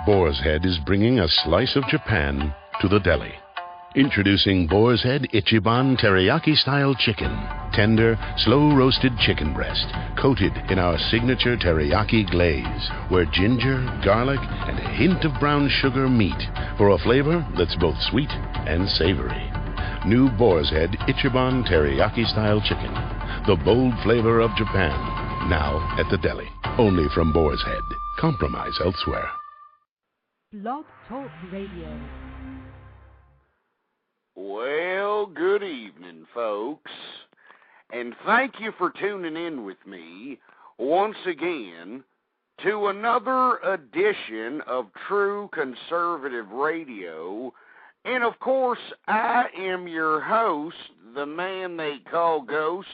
Boar's Head is bringing a slice of Japan to the deli. Introducing Boar's Head Ichiban Teriyaki-style chicken. Tender, slow-roasted chicken breast, coated in our signature teriyaki glaze, where ginger, garlic, and a hint of brown sugar meet for a flavor that's both sweet and savory. New Boar's Head Ichiban Teriyaki-style chicken. The bold flavor of Japan. Now at the deli. Only from Boar's Head. Compromise elsewhere. Blog Talk Radio. Well, good evening, folks, and thank you for tuning in with me once again to another edition of True Conservative Radio. And, of course, I am your host, the man they call Ghost.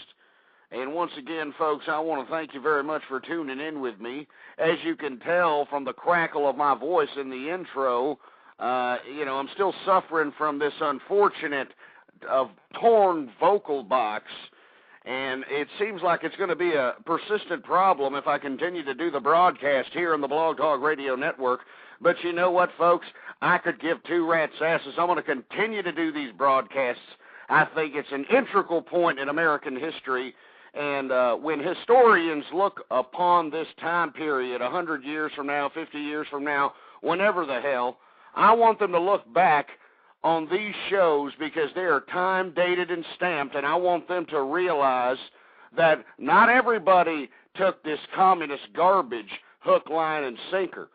And once again, folks, I want to thank you very much for tuning in with me. As you can tell from the crackle of my voice in the intro, I'm still suffering from this unfortunate torn vocal box, and it seems like it's going to be a persistent problem if I continue to do the broadcast here on the Blog Talk Radio Network. But you know what, folks? I could give two rat's asses. I'm going to continue to do these broadcasts. I think it's an integral point in American history, and when historians look upon this time period 100 years from now, 50 years from now, whenever the hell, I want them to look back on these shows because they are time-dated and stamped, and I want them to realize that not everybody took this communist garbage hook, line, and sinker.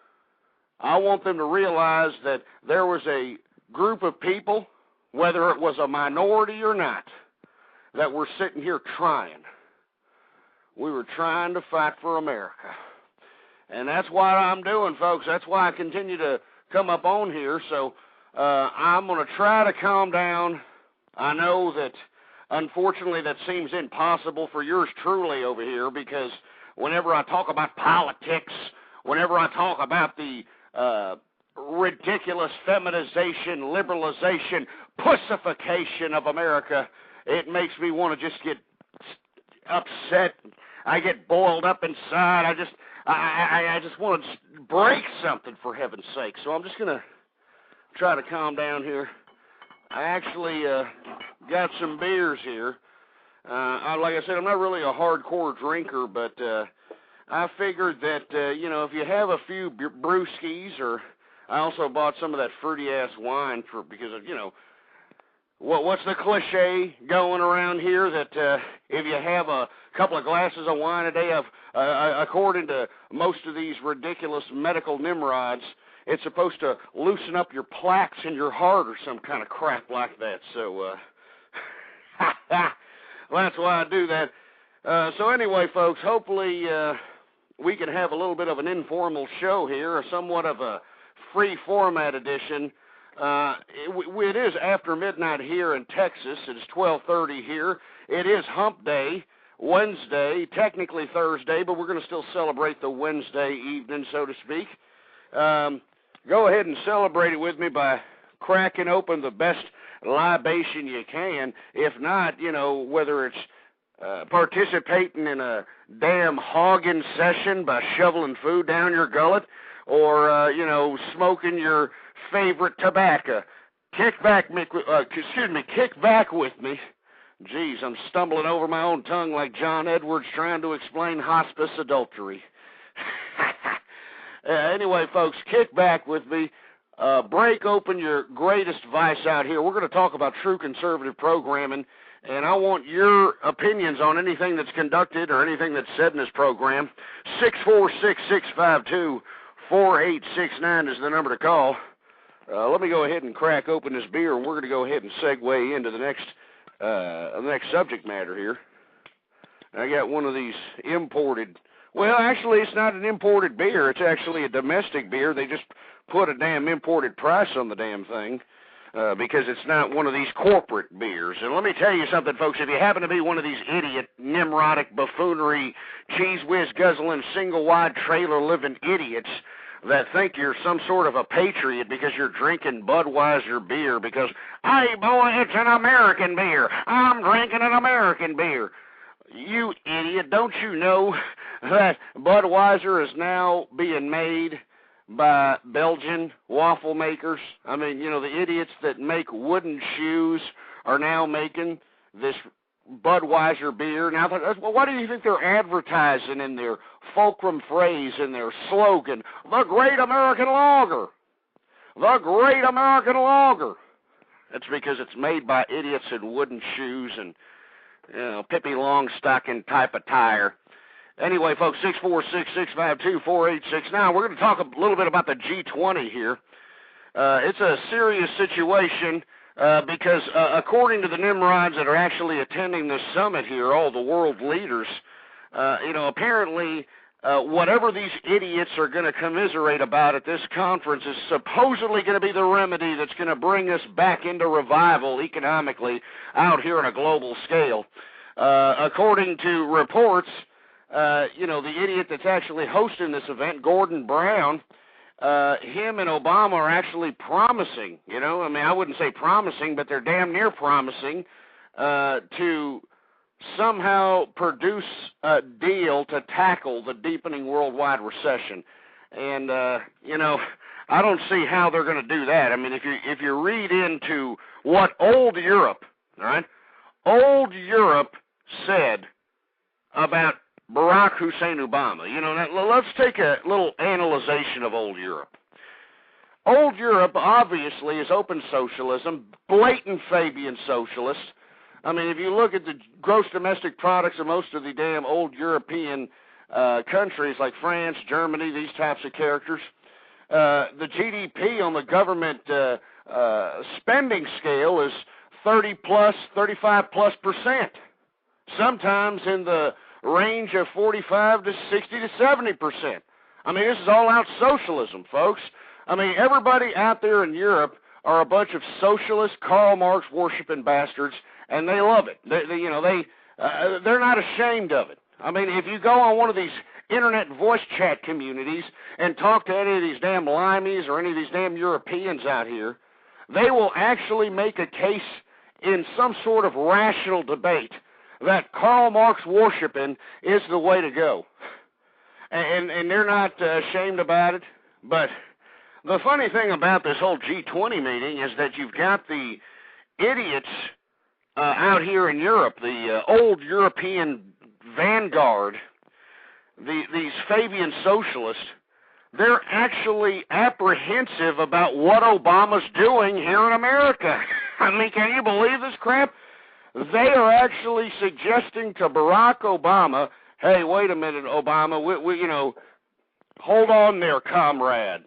I want them to realize that there was a group of people, whether it was a minority or not, that were sitting here trying. We were trying to fight for America. And that's what I'm doing, folks. That's why I continue to come up on here. So I'm going to try to calm down. I know that, unfortunately, that seems impossible for yours truly over here because whenever I talk about politics, whenever I talk about the ridiculous feminization, liberalization, pussification of America, it makes me want to just get upset. I get boiled up inside. I just want to break something, for heaven's sake. So I'm just going to try to calm down here. I actually got some beers here. Like I said, I'm not really a hardcore drinker, but I figured that, if you have a few brewskis, or I also bought some of that fruity-ass wine because of, what's the cliche going around here that if you have a couple of glasses of wine a day, according to most of these ridiculous medical nimrods, it's supposed to loosen up your plaques in your heart or some kind of crap like that. So that's why I do that. So anyway, folks, hopefully we can have a little bit of an informal show here, somewhat of a free format edition. It is after midnight here in Texas. It's 12:30 here. It is Hump Day, Wednesday, technically Thursday, but we're going to still celebrate the Wednesday evening, so to speak. Go ahead and celebrate it with me by cracking open the best libation you can. If not, whether it's participating in a damn hogging session by shoveling food down your gullet or, smoking your favorite tobacco. Kick back with me. Jeez, I'm stumbling over my own tongue like John Edwards trying to explain hospice adultery. Anyway, folks, kick back with me. Break open your greatest vice out here. We're going to talk about true conservative programming, and I want your opinions on anything that's conducted or anything that's said in this program. 646-652-4869 is the number to call. Let me go ahead and crack open this beer, and we're going to go ahead and segue into the next subject matter here. I got one of these imported. Well, actually, it's not an imported beer. It's actually a domestic beer. They just put a damn imported price on the damn thing because it's not one of these corporate beers. And let me tell you something, folks. If you happen to be one of these idiot, nimrotic, buffoonery, cheese-whiz guzzling, single-wide trailer-living idiots that think you're some sort of a patriot because you're drinking Budweiser beer because, hey, boy, it's an American beer. I'm drinking an American beer. You idiot, don't you know that Budweiser is now being made by Belgian waffle makers. I mean, you know, the idiots that make wooden shoes are now making this Budweiser beer. Now, what do you think they're advertising in their fulcrum phrase, in their slogan? The Great American Lager. The Great American Lager. That's because it's made by idiots in wooden shoes and, you know, Pippi Longstocking type attire. Anyway, folks, 646-652-4869. We're going to talk a little bit about the G20 here. It's a serious situation because according to the Nimrods that are actually attending this summit here, all the world leaders, you know, apparently whatever these idiots are going to commiserate about at this conference is supposedly going to be the remedy that's going to bring us back into revival economically out here on a global scale. According to reports, you know, the idiot that's actually hosting this event, Gordon Brown, him and Obama are actually promising, you know, I mean, I wouldn't say promising, but they're damn near promising to somehow produce a deal to tackle the deepening worldwide recession. And, you know, I don't see how they're going to do that. I mean, if you read into what old Europe, all right, old Europe said about Barack Hussein Obama, you know, now, let's take a little analyzation of old Europe. Old Europe obviously is open socialism, blatant Fabian socialist. I mean, if you look at the gross domestic products of most of the damn old European countries like France, Germany, these types of characters, the GDP on the government spending scale is 35+%. Sometimes in the range of 45 to 60 to 70%. I mean, this is all out socialism, folks. I mean, everybody out there in Europe are a bunch of socialist Karl Marx worshiping bastards, and they love it. They're not ashamed of it. I mean, if you go on one of these internet voice chat communities and talk to any of these damn limeys or any of these damn Europeans out here, they will actually make a case in some sort of rational debate that Karl Marx worshiping is the way to go. And they're not ashamed about it. But the funny thing about this whole G20 meeting is that you've got the idiots out here in Europe, the old European vanguard, these Fabian socialists. They're actually apprehensive about what Obama's doing here in America. I mean, can you believe this crap? They are actually suggesting to Barack Obama, hey, wait a minute, Obama, we you know, hold on there, comrade.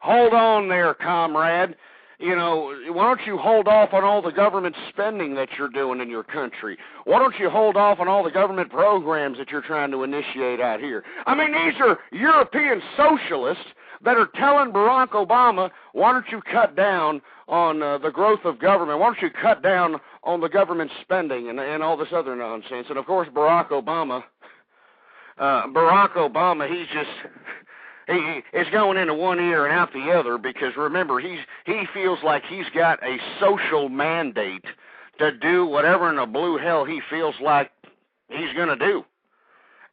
Hold on there, comrade. You know, why don't you hold off on all the government spending that you're doing in your country? Why don't you hold off on all the government programs that you're trying to initiate out here? I mean, these are European socialists that are telling Barack Obama, why don't you cut down on the growth of government? Why don't you cut down on the government spending and all this other nonsense? And, of course, Barack Obama, he's just... He is going into one ear and out the other because, remember, he feels like he's got a social mandate to do whatever in the blue hell he feels like he's going to do.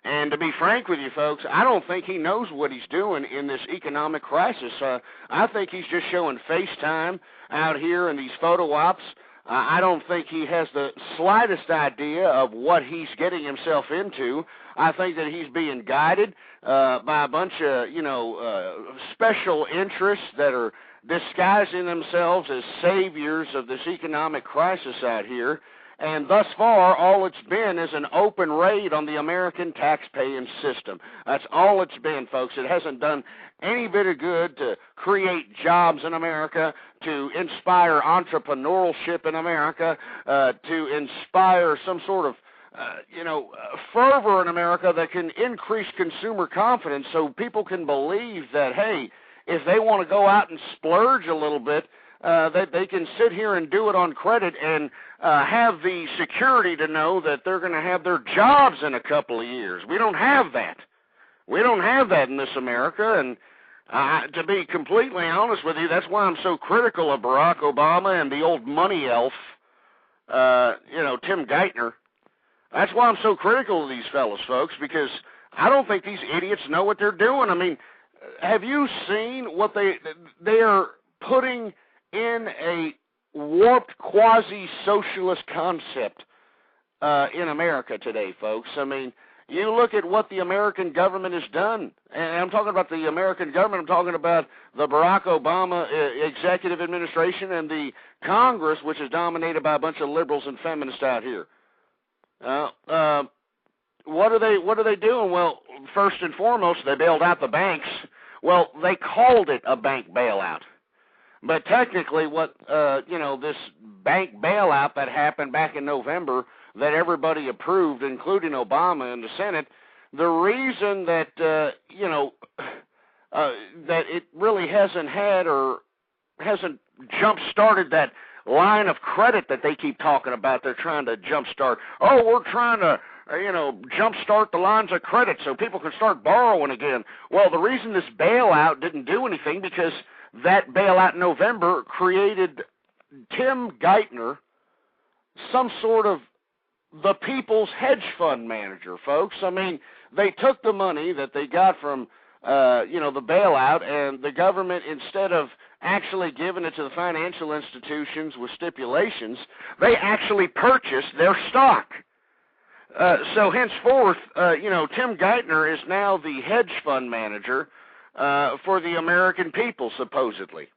And to be frank with you folks, I don't think he knows what he's doing in this economic crisis. I think he's just showing FaceTime out here in these photo ops. I don't think he has the slightest idea of what he's getting himself into. I think that he's being guided by a bunch of, special interests that are disguising themselves as saviors of this economic crisis out here. And thus far, all it's been is an open raid on the American tax-paying system. That's all it's been, folks. It hasn't done any bit of good to create jobs in America, to inspire entrepreneurship in America, to inspire some sort of fervor in America that can increase consumer confidence so people can believe that, hey, if they want to go out and splurge a little bit, that they can sit here and do it on credit and have the security to know that they're going to have their jobs in a couple of years. We don't have that. We don't have that in this America, and to be completely honest with you, that's why I'm so critical of Barack Obama and the old money elf, Tim Geithner. That's why I'm so critical of these fellows, folks, because I don't think these idiots know what they're doing. I mean, have you seen what they are putting in a warped quasi-socialist concept in America today, folks? I mean, you look at what the American government has done, and I'm talking about the American government, I'm talking about the Barack Obama executive administration and the Congress, which is dominated by a bunch of liberals and feminists out here. What are they doing? Well, first and foremost, they bailed out the banks. Well, they called it a bank bailout. But technically what, this bank bailout that happened back in November that everybody approved, including Obama and the Senate, the reason that, that it really hasn't jump-started that line of credit that they keep talking about. They're trying to jump-start. Oh, we're trying to, jump-start the lines of credit so people can start borrowing again. Well, the reason this bailout didn't do anything because that bailout in November created Tim Geithner, some sort of the people's hedge fund manager, folks. I mean, they took the money that they got from, the bailout, and the government, instead of actually giving it to the financial institutions with stipulations, they actually purchased their stock. So henceforth, Tim Geithner is now the hedge fund manager for the American people, supposedly.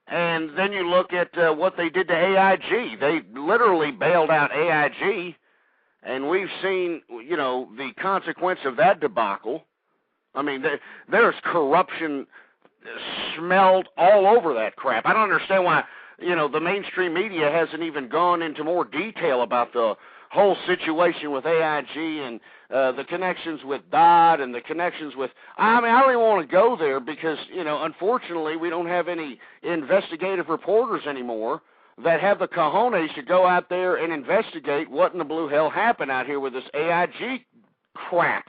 And then you look at what they did to AIG. They literally bailed out AIG, and we've seen, the consequence of that debacle. I mean, there's corruption smelled all over that crap. I don't understand why, the mainstream media hasn't even gone into more detail about the whole situation with AIG and the connections with Dodd and the connections with, I don't even want to go there because, unfortunately we don't have any investigative reporters anymore that have the cojones to go out there and investigate what in the blue hell happened out here with this AIG crap.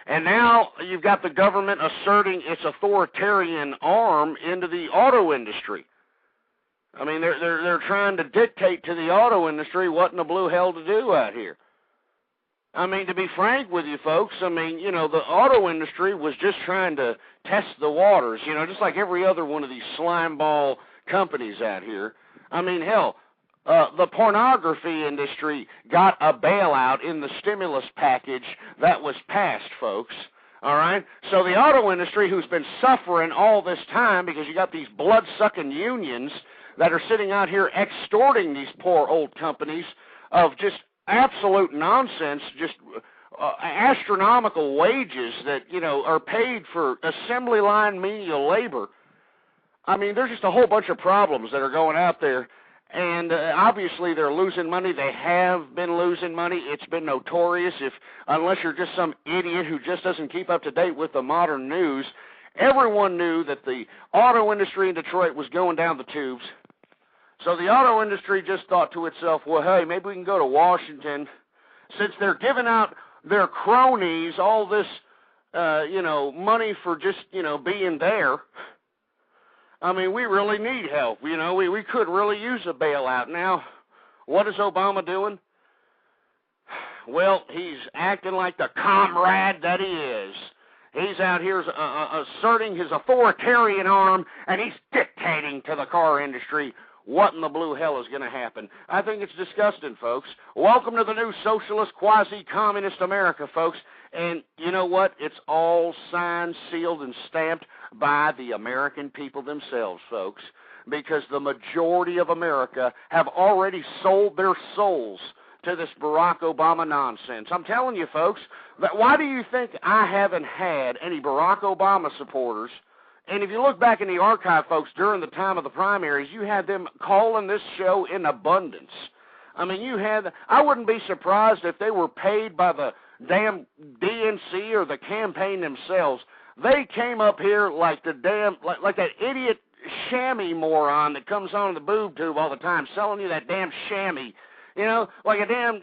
And now you've got the government asserting its authoritarian arm into the auto industry. I mean, they're trying to dictate to the auto industry what in the blue hell to do out here. I mean, to be frank with you folks, the auto industry was just trying to test the waters, just like every other one of these slime ball companies out here. I mean, hell, the pornography industry got a bailout in the stimulus package that was passed, folks. All right? So the auto industry, who's been suffering all this time because you got these blood-sucking unions that are sitting out here extorting these poor old companies of just absolute nonsense, just astronomical wages that, are paid for assembly line menial labor. I mean, there's just a whole bunch of problems that are going out there. And obviously they're losing money. They have been losing money. It's been notorious. Unless you're just some idiot who just doesn't keep up to date with the modern news, everyone knew that the auto industry in Detroit was going down the tubes. So the auto industry just thought to itself, well, hey, maybe we can go to Washington. Since they're giving out their cronies all this, money for just, being there, I mean, we really need help. We could really use a bailout. Now, what is Obama doing? Well, he's acting like the comrade that he is. He's out here asserting his authoritarian arm, and he's dictating to the car industry what in the blue hell is going to happen. I think it's disgusting, folks. Welcome to the new socialist, quasi-communist America, folks. And you know what? It's all signed, sealed, and stamped by the American people themselves, folks, because the majority of America have already sold their souls to this Barack Obama nonsense. I'm telling you, folks, that why do you think I haven't had any Barack Obama supporters? And if you look back in the archive, folks, during the time of the primaries, you had them calling this show in abundance. I mean, I wouldn't be surprised if they were paid by the damn DNC or the campaign themselves. They came up here like the damn, like that idiot chamois moron that comes on the boob tube all the time selling you that damn chamois. Like a damn,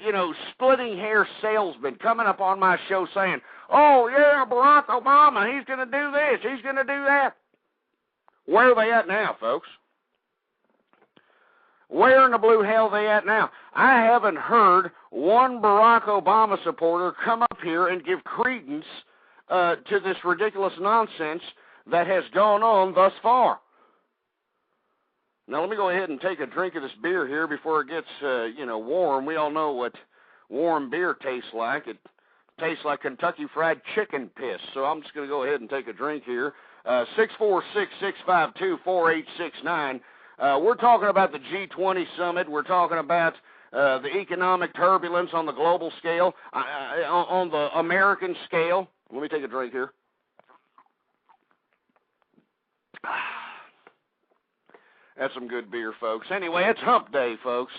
splitting hair salesman coming up on my show saying, oh, yeah, Barack Obama, he's going to do this, he's going to do that. Where are they at now, folks? Where in the blue hell are they at now? I haven't heard one Barack Obama supporter come up here and give credence to this ridiculous nonsense that has gone on thus far. Now, let me go ahead and take a drink of this beer here before it gets, warm. We all know what warm beer tastes like. It tastes like Kentucky Fried Chicken piss. So I'm just going to go ahead and take a drink here. 646-652-4869. We're talking about the G20 summit. We're talking about the economic turbulence on the global scale, on the American scale. Let me take a drink here. That's some good beer, folks. Anyway, it's hump day, folks.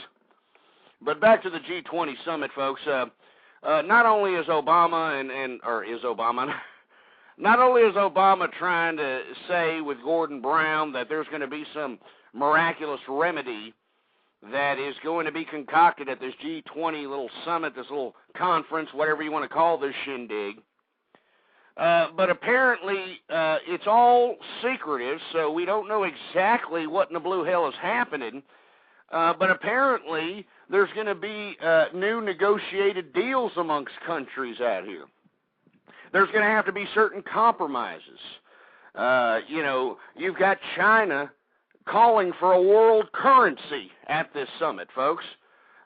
But back to the G20 summit, folks. Not only is Obama not only is Obama trying to say with Gordon Brown that there's going to be some miraculous remedy that is going to be concocted at this G20 little summit, this little conference, whatever you want to call this shindig. But apparently it's all secretive, so we don't know exactly what in the blue hell is happening. But apparently there's going to be new negotiated deals amongst countries out here. There's going to have to be certain compromises. You've got China calling for a world currency at this summit, folks.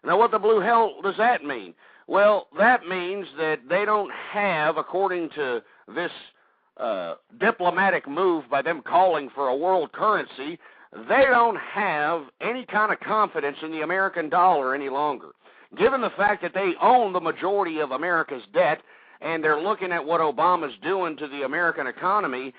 Now, what the blue hell does that mean? Well, that means that they don't have, according to this diplomatic move by them calling for a world currency, they don't have any kind of confidence in the American dollar any longer. Given the fact that they own the majority of America's debt, and they're looking at what Obama's doing to the American economy,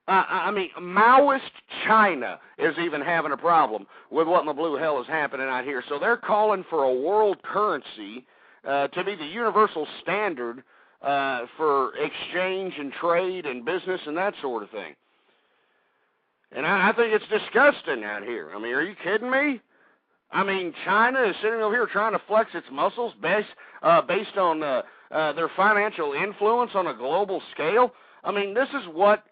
Maoist China is even having a problem with what in the blue hell is happening out here. So they're calling for a world currency to be the universal standard for exchange and trade and business and that sort of thing. And I think it's disgusting out here. I mean, are you kidding me? I mean, China is sitting over here trying to flex its muscles based on their financial influence on a global scale. I mean, this is what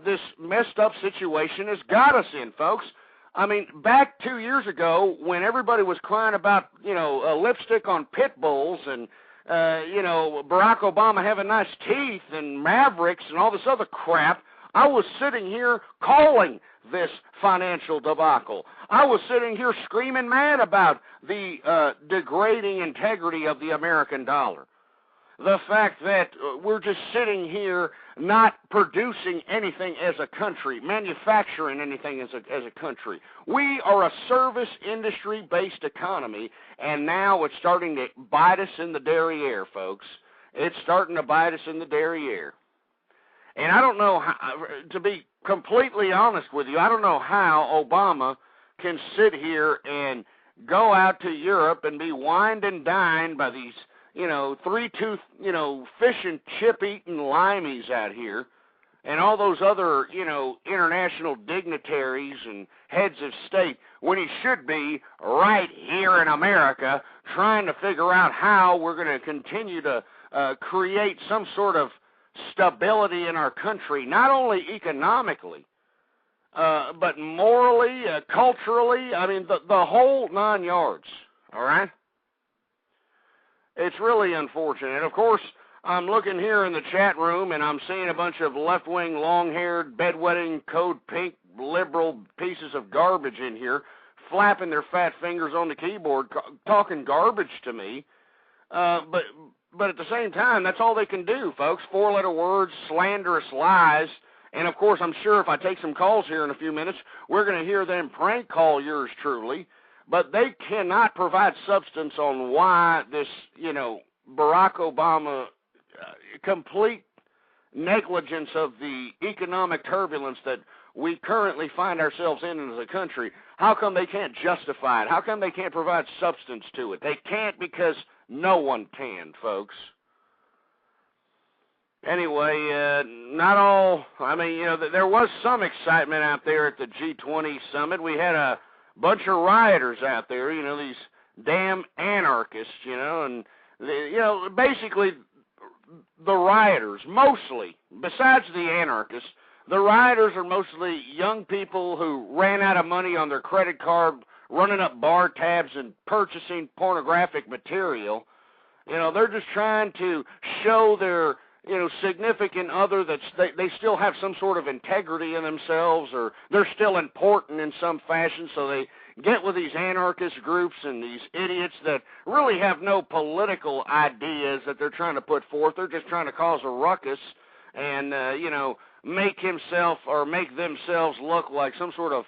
this messed up situation has got us in, folks. I mean, back 2 years ago when everybody was crying about, lipstick on pit bulls and, Barack Obama having nice teeth and Mavericks and all this other crap, I was sitting here calling this financial debacle. I was sitting here screaming mad about the degrading integrity of the American dollar. The fact that we're just sitting here not producing anything as a country, manufacturing anything as a country. We are a service industry-based economy, and now it's starting to bite us in the derriere, folks. It's starting to bite us in the derriere. And I don't know how, to be completely honest with you, I don't know how Obama can sit here and go out to Europe and be wined and dined by these, three-tooth, fish and chip-eating limeys out here, and all those other, international dignitaries and heads of state, when he should be right here in America trying to figure out how we're going to continue to create some sort of stability in our country, not only economically, but morally, culturally, I mean, the whole 9 yards, all right? It's really unfortunate. And, of course, I'm looking here in the chat room, and I'm seeing a bunch of left-wing, long-haired, bedwetting, code pink, liberal pieces of garbage in here, flapping their fat fingers on the keyboard, talking garbage to me. But at the same time, that's all they can do, folks. 4-letter words, slanderous lies. And, of course, I'm sure if I take some calls here in a few minutes, we're going to hear them prank call yours truly. But they cannot provide substance on why this, Barack Obama complete negligence of the economic turbulence that we currently find ourselves in as a country. How come they can't justify it? How come they can't provide substance to it? They can't because no one can, folks. Anyway, not all, there was some excitement out there at the G20 summit. We had a bunch of rioters out there, these damn anarchists, and, basically the rioters, mostly, besides the anarchists, the rioters are mostly young people who ran out of money on their credit card running up bar tabs and purchasing pornographic material. You know, they're just trying to show their, you know, significant other that they still have some sort of integrity in themselves, or they're still important in some fashion, so they get with these anarchist groups and these idiots that really have no political ideas that they're trying to put forth. They're just trying to cause a ruckus and, you know, make himself or make themselves look like some sort of,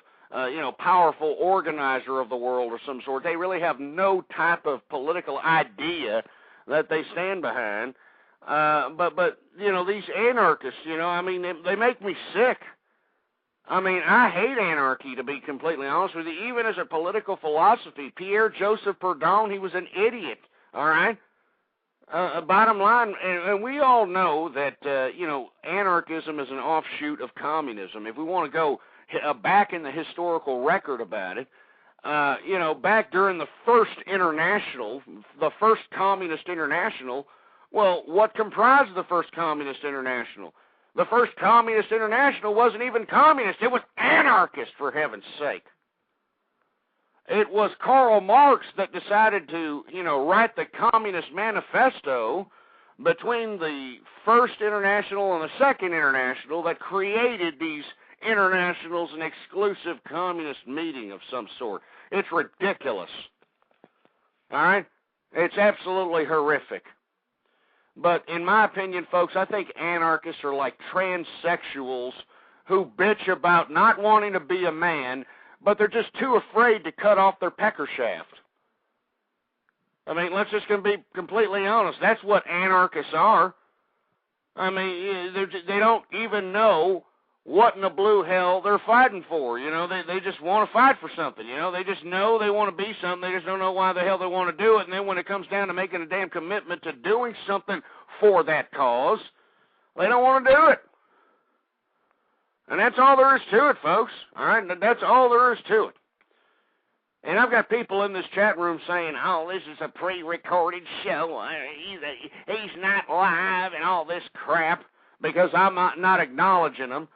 you know, powerful organizer of the world or some sort. They really have no type of political idea that they stand behind. But you know, these anarchists, you know, I mean, they make me sick. I mean, I hate anarchy, to be completely honest with you. Even as a political philosophy, Pierre-Joseph Proudhon, he was an idiot, all right? Bottom line, and we all know that, you know, anarchism is an offshoot of communism. If we want to go back in the historical record about it, you know, back during the first international, the first communist international, well, what comprised the first communist international? The first communist international wasn't even communist. It was anarchist, for heaven's sake. It was Karl Marx that decided to, you know, write the Communist Manifesto between the first international and the second international that created these internationals, an exclusive communist meeting of some sort. It's ridiculous. All right? It's absolutely horrific. But in my opinion, folks, I think anarchists are like transsexuals who bitch about not wanting to be a man, but they're just too afraid to cut off their pecker shaft. I mean, let's just be completely honest. That's what anarchists are. I mean, they don't even know what in the blue hell they're fighting for. You know, they just want to fight for something. You know, they just know they want to be something. They just don't know why the hell they want to do it. And then when it comes down to making a damn commitment to doing something for that cause, they don't want to do it. And that's all there is to it, folks. All right, that's all there is to it. And I've got people in this chat room saying, oh, this is a pre-recorded show. He's not live and all this crap because I'm not acknowledging them.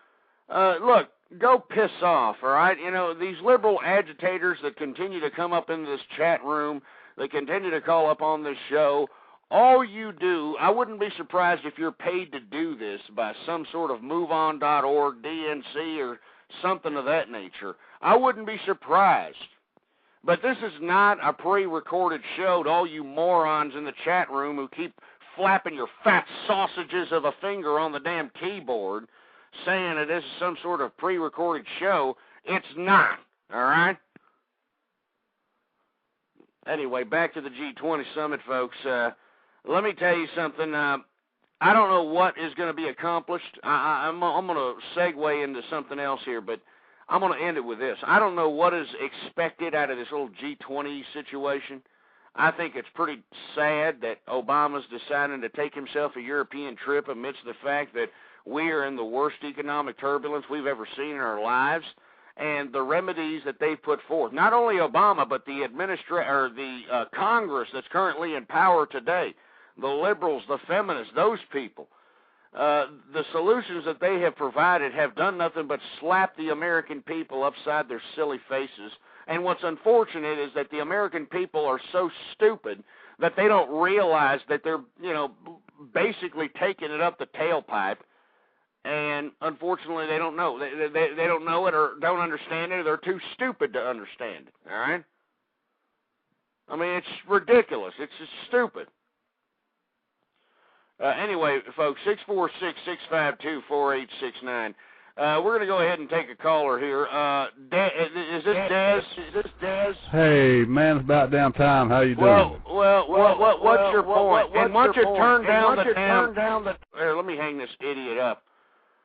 Look, go piss off, all right? You know, these liberal agitators that continue to come up in this chat room, they continue to call up on this show, all you do, I wouldn't be surprised if you're paid to do this by some sort of MoveOn.org, DNC, or something of that nature. I wouldn't be surprised. But this is not a pre-recorded show to all you morons in the chat room who keep flapping your fat sausages of a finger on the damn keyboard, saying that this is some sort of pre-recorded show. It's not, all right? Anyway, back to the G20 summit, folks. Let me tell you something. I don't know what is going to be accomplished. I'm going to segue into something else here, but I'm going to end it with this. I don't know what is expected out of this little G20 situation. I think it's pretty sad that Obama's deciding to take himself a European trip amidst the fact that we are in the worst economic turbulence we've ever seen in our lives, and the remedies that they've put forth. Not only Obama, but the Congress that's currently in power today, the liberals, the feminists, those people. The solutions that they have provided have done nothing but slap the American people upside their silly faces. And what's unfortunate is that the American people are so stupid that they don't realize that they're, you know, basically taking it up the tailpipe. And unfortunately, they don't know. They don't know it or don't understand it, or they're too stupid to understand it. All right? I mean, it's ridiculous. It's just stupid. Anyway, folks, 646-652-4869. We're going to go ahead and take a caller here. Is this Dez? Hey, man, it's about damn time. How you doing? What's your point? And why don't you turn down the Here, let me hang this idiot up.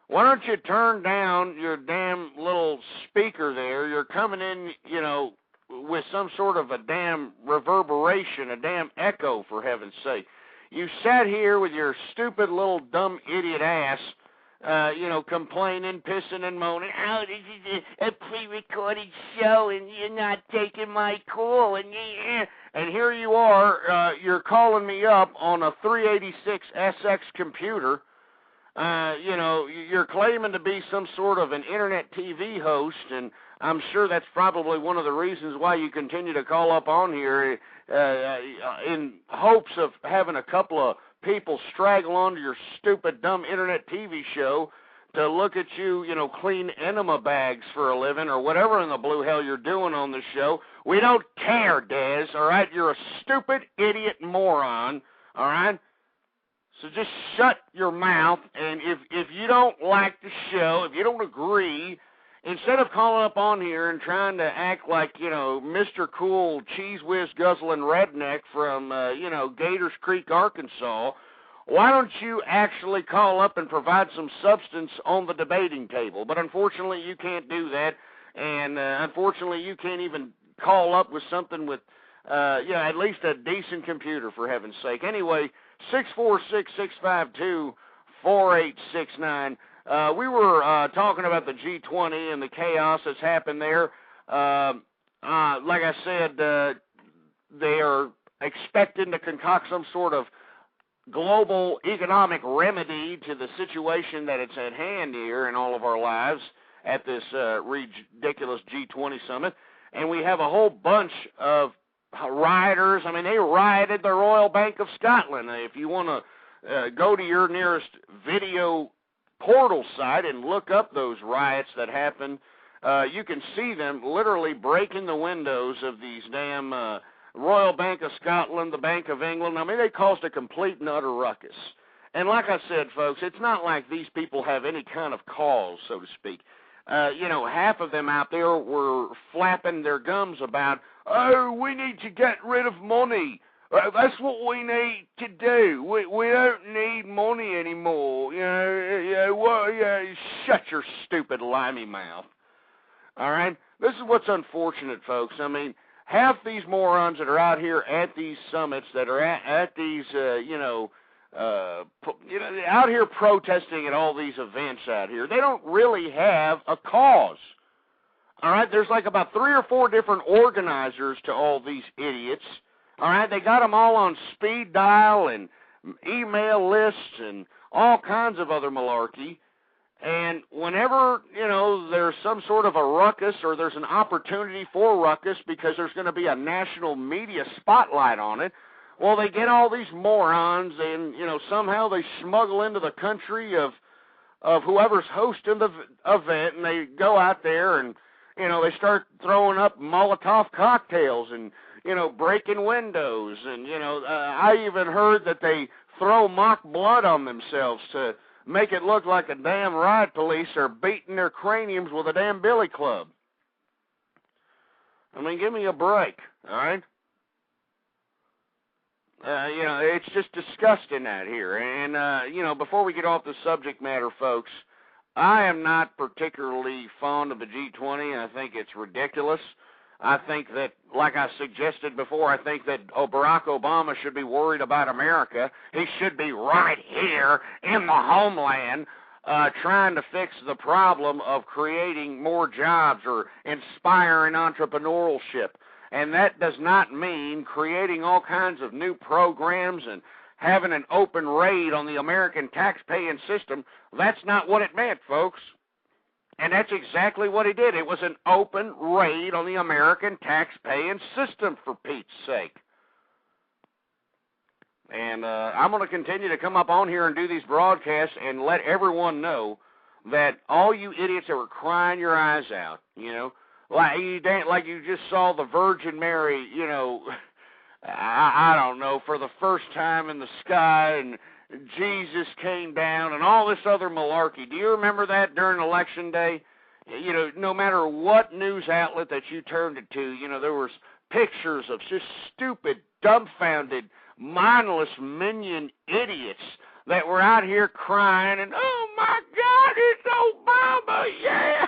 Why don't you turn down your damn little speaker there? You're coming in, you know, with some sort of a damn reverberation, a damn echo, for heaven's sake. You sat here with your stupid little dumb idiot ass, you know, complaining, pissing, and moaning. Oh, this is a pre-recorded show, and you're not taking my call. And here you are, you're calling me up on a 386 SX computer, You're claiming to be some sort of an internet TV host, and I'm sure that's probably one of the reasons why you continue to call up on here in hopes of having a couple of people straggle onto your stupid, dumb internet TV show to look at you, clean enema bags for a living or whatever in the blue hell you're doing on this show. We don't care, Des, all right? You're a stupid, idiot moron, all right? So just shut your mouth, and if you don't like the show, if you don't agree, instead of calling up on here and trying to act like, Mr. Cool Cheese Whiz Guzzling Redneck from, Gators Creek, Arkansas, why don't you actually call up and provide some substance on the debating table? But unfortunately, you can't do that, and unfortunately, you can't even call up with something with, at least a decent computer, for heaven's sake. Anyway, 646-652-4869. We were talking about the G20 and the chaos that's happened there. Like I said, they are expecting to concoct some sort of global economic remedy to the situation that it's at hand here in all of our lives at this ridiculous G20 summit. And we have a whole bunch of rioters. I mean, they rioted the Royal Bank of Scotland. If you want to go to your nearest video portal site and look up those riots that happened, you can see them literally breaking the windows of these damn Royal Bank of Scotland, the Bank of England. I mean, they caused a complete and utter ruckus. And like I said, folks, it's not like these people have any kind of cause, so to speak. Half of them out there were flapping their gums about, oh, we need to get rid of money. That's what we need to do. We don't need money anymore. Shut your stupid limey mouth. All right? This is what's unfortunate, folks. I mean, half these morons that are out here at these summits, that are at these, out here protesting at all these events out here, they don't really have a cause. All right? There's like about 3 or 4 different organizers to all these idiots. All right? They got them all on speed dial and email lists and all kinds of other malarkey. And whenever, there's some sort of a ruckus or there's an opportunity for ruckus because there's going to be a national media spotlight on it, well, they get all these morons and, somehow they smuggle into the country of whoever's hosting the event, and they go out there and, they start throwing up Molotov cocktails and, breaking windows. And, I even heard that they throw mock blood on themselves to make it look like the damn riot police are beating their craniums with a damn billy club. I mean, give me a break, all right? It's just disgusting out here. And, before we get off the subject matter, folks, I am not particularly fond of the G20. I think it's ridiculous. I think that, like I suggested before, I think that Barack Obama should be worried about America. He should be right here in the homeland trying to fix the problem of creating more jobs or inspiring entrepreneurship. And that does not mean creating all kinds of new programs and having an open raid on the American tax-paying system. That's not what it meant, folks. And that's exactly what he did. It was an open raid on the American tax-paying system, for Pete's sake. And I'm going to continue to come up on here and do these broadcasts and let everyone know that all you idiots that were crying your eyes out, like you just saw the Virgin Mary, I don't know, for the first time in the sky, and Jesus came down and all this other malarkey. Do you remember that during Election Day? No matter what news outlet that you turned it to, there was pictures of just stupid, dumbfounded, mindless minion idiots that were out here crying and, oh my God, it's Obama, yeah.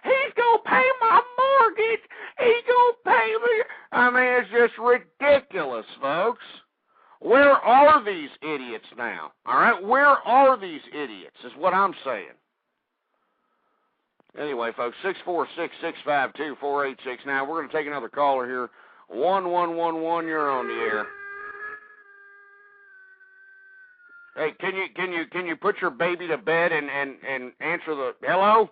He's going to pay my mortgage. He's going to pay me. I mean, it's just ridiculous, folks. Where are these idiots now? All right? Where are these idiots is what I'm saying. Anyway, folks, 646-652-4869. We're going to take another caller here. 1111, you're on the air. Hey, can you put your baby to bed and answer the hello?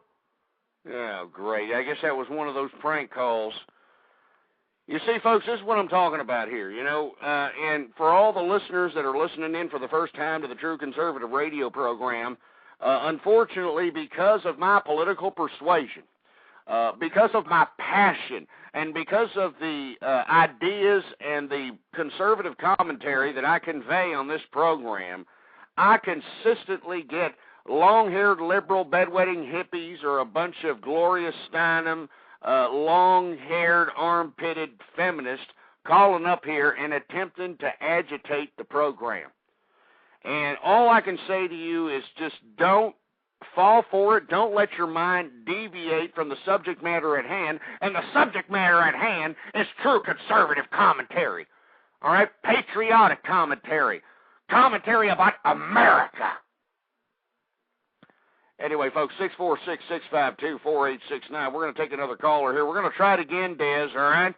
Oh, great. I guess that was one of those prank calls. You see, folks, this is what I'm talking about here, you know, and for all the listeners that are listening in for the first time to the True Conservative radio program, unfortunately, because of my political persuasion, because of my passion, and because of the ideas and the conservative commentary that I convey on this program, I consistently get long-haired liberal bedwetting hippies or a bunch of Gloria Steinem, long-haired, armpitted feminists calling up here and attempting to agitate the program. And all I can say to you is just don't fall for it. Don't let your mind deviate from the subject matter at hand. And the subject matter at hand is true conservative commentary. All right? Patriotic commentary. Commentary about America. Anyway, folks, 646-652-4869. We're going to take another caller here. We're going to try it again, Des, all right?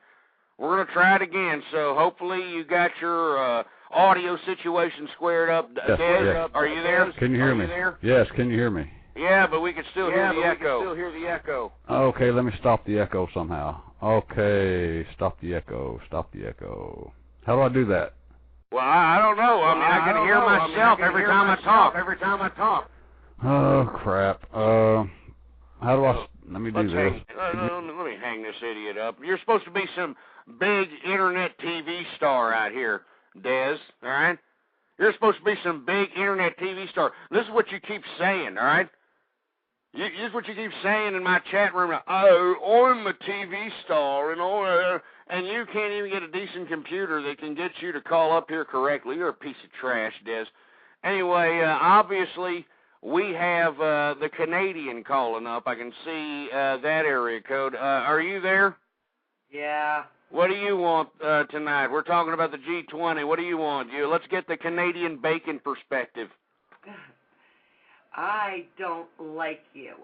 We're going to try it again, so hopefully you got your audio situation squared up. Yes, Des, yes. are you there? Can you hear me? There? Yes, can you hear me? Yeah, but we can still hear the echo. Okay, let me stop the echo somehow. Okay, stop the echo. How do I do that? Well, I don't know. I mean, I can hear myself every time I talk. Oh, crap. How do I... Let me do this. Let me hang this idiot up. You're supposed to be some big internet TV star out here, Des, all right? You're supposed to be some big internet TV star. This is what you keep saying, all right? This is what you keep saying in my chat room. Oh, I'm a TV star, and you can't even get a decent computer that can get you to call up here correctly. You're a piece of trash, Des. Anyway, obviously, we have the Canadian calling up. I can see that area code. Are you there? Yeah. What do you want tonight? We're talking about the G20. What do you want? Let's get the Canadian bacon perspective. I don't like you.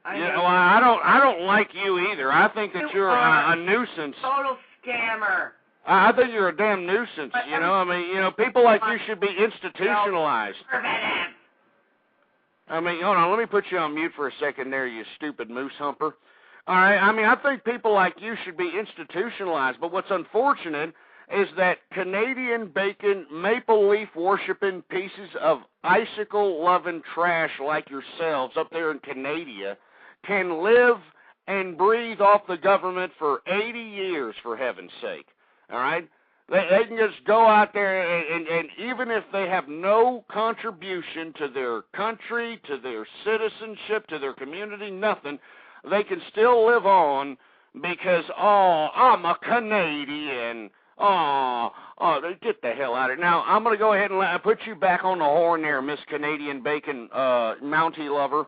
I don't like you either. I think that you're a nuisance. Total scammer. I think you're a damn nuisance. You know, I mean, people like you should be institutionalized. I mean, hold on, let me put you on mute for a second there, you stupid moose humper. All right, I mean, I think people like you should be institutionalized, but what's unfortunate is that Canadian bacon, maple leaf worshiping pieces of icicle loving trash like yourselves up there in Canada can live and breathe off the government for 80 years, for heaven's sake. All right? They can just go out there and even if they have no contribution to their country, to their citizenship, to their community, nothing, they can still live on because, I'm a Canadian. Get the hell out of here. Now, I'm going to go ahead and put you back on the horn there, Miss Canadian Bacon Mountie lover.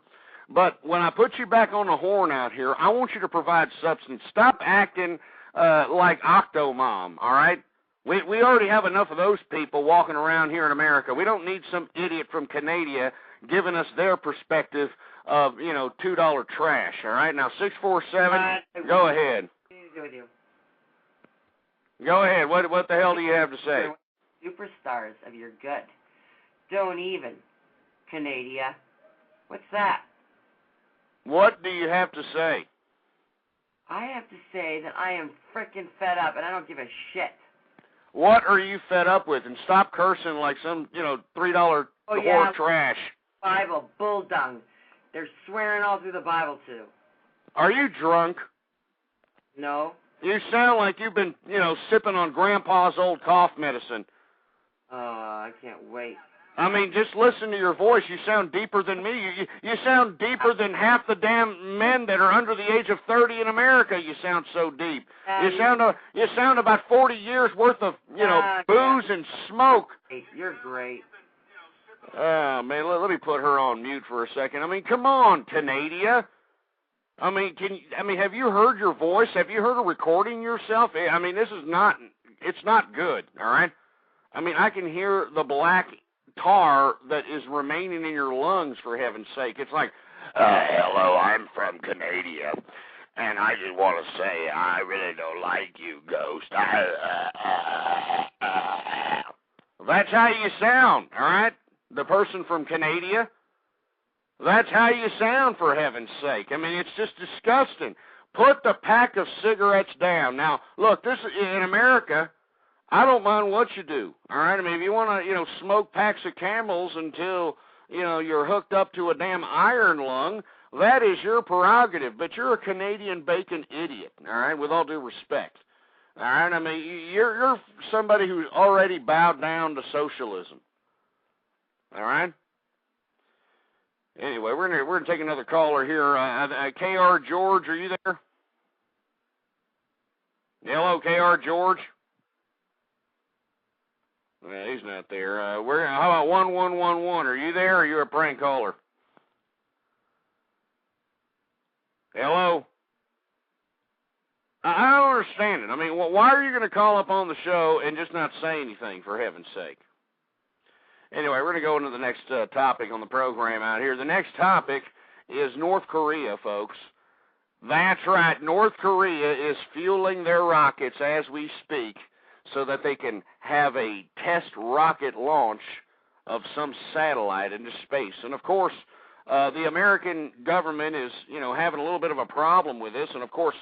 But when I put you back on the horn out here, I want you to provide substance. Stop acting like Octomom, all right? We already have enough of those people walking around here in America. We don't need some idiot from Canada giving us their perspective of, $2 trash, all right? Now, 647, go ahead. Go ahead. What the hell do you have to say? Superstars of your good. Don't even. Canada. What's that? What do you have to say? I have to say that I am frickin' fed up, and I don't give a shit. What are you fed up with? And stop cursing like some, $3 whore trash. Bible, bull dung. They're swearing all through the Bible, too. Are you drunk? No. You sound like you've been, sipping on Grandpa's old cough medicine. Oh, I can't wait. I mean, just listen to your voice. You sound deeper than me. You sound deeper than half the damn men that are under the age of 30 in America. You sound so deep. You sound about 40 years worth of, booze and smoke. You're great. Oh, man, let me put her on mute for a second. I mean, come on, Canada. I mean, have you heard your voice? Have you heard of recording yourself? I mean, it's not good, all right? I mean, I can hear the black tar that is remaining in your lungs, for heaven's sake. It's like, hello, I'm from Canada, and I just want to say I really don't like you, Ghost. That's how you sound, all right? The person from Canada? That's how you sound, for heaven's sake. I mean, it's just disgusting. Put the pack of cigarettes down. Now, look, this in America, I don't mind what you do, all right? I mean, if you want to, smoke packs of Camels until, you're hooked up to a damn iron lung, that is your prerogative. But you're a Canadian bacon idiot, all right, with all due respect. All right? I mean, you're somebody who's already bowed down to socialism. All right? Anyway, we're gonna take another caller here. KR George, are you there? Hello, KR George. Well, he's not there. How about 1111? Are you there? Or are you a prank caller? Hello. I don't understand it. I mean, why are you going to call up on the show and just not say anything, for heaven's sake? Anyway, we're going to go into the next topic on the program out here. The next topic is North Korea, folks. That's right. North Korea is fueling their rockets as we speak so that they can have a test rocket launch of some satellite into space. And, of course, the American government is, having a little bit of a problem with this. And, of course,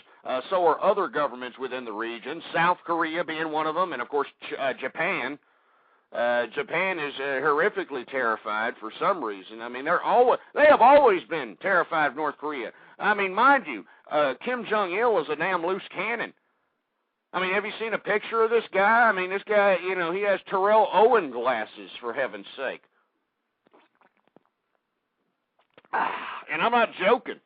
so are other governments within the region, South Korea being one of them, and, of course, Japan. Japan is horrifically terrified for some reason. I mean, they have always been terrified of North Korea. I mean, mind you, Kim Jong-il is a damn loose cannon. I mean, have you seen a picture of this guy? I mean, this guy, he has Terrell Owen glasses, for heaven's sake. And I'm not joking.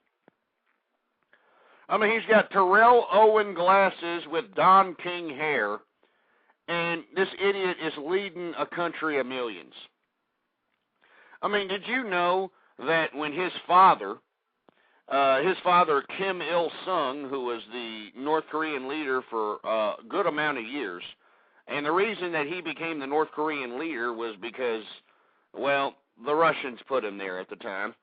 I mean, he's got Terrell Owen glasses with Don King hair. And this idiot is leading a country of millions. I mean, did you know that when his father Kim Il-sung, who was the North Korean leader for a good amount of years, and the reason that he became the North Korean leader was because, well, the Russians put him there at the time.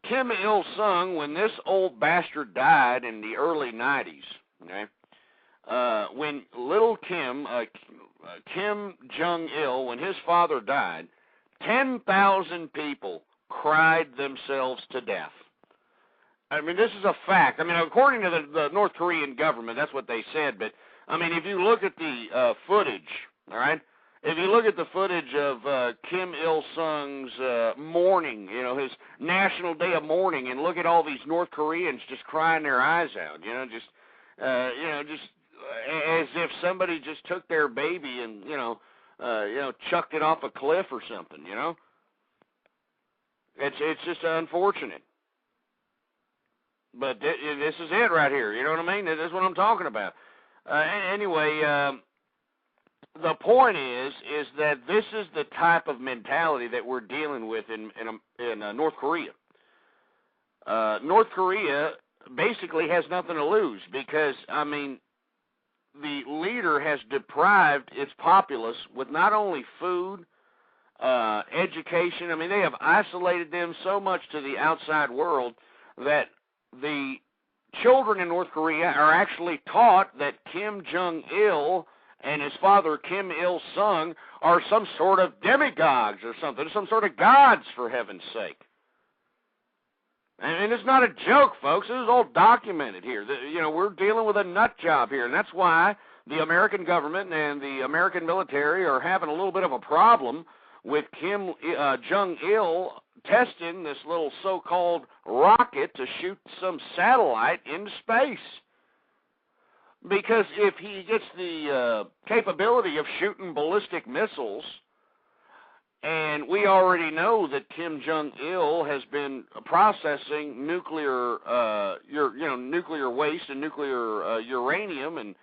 Kim Il-sung, when this old bastard died in the early 90s, okay, when little Kim Jong-il, when his father died, 10,000 people cried themselves to death. I mean, this is a fact. I mean, according to the North Korean government, that's what they said. But, I mean, if you look at the footage, all right, if you look at the footage of Kim Il-sung's mourning, his National Day of Mourning, and look at all these North Koreans just crying their eyes out, just as if somebody just took their baby and, chucked it off a cliff or something, It's just unfortunate. But this is it right here, you know what I mean? This is what I'm talking about. Anyway, the point is that this is the type of mentality that we're dealing with in North Korea. North Korea basically has nothing to lose because, I mean, the leader has deprived its populace with not only food, education. I mean, they have isolated them so much to the outside world that the children in North Korea are actually taught that Kim Jong-il and his father Kim Il-sung are some sort of demigods or something, some sort of gods, for heaven's sake. And it's not a joke, folks. This is all documented here. We're dealing with a nut job here, and that's why the American government and the American military are having a little bit of a problem with Kim Jong-il testing this little so-called rocket to shoot some satellite into space. Because if he gets the capability of shooting ballistic missiles, and we already know that Kim Jong-il has been processing nuclear waste and nuclear uranium and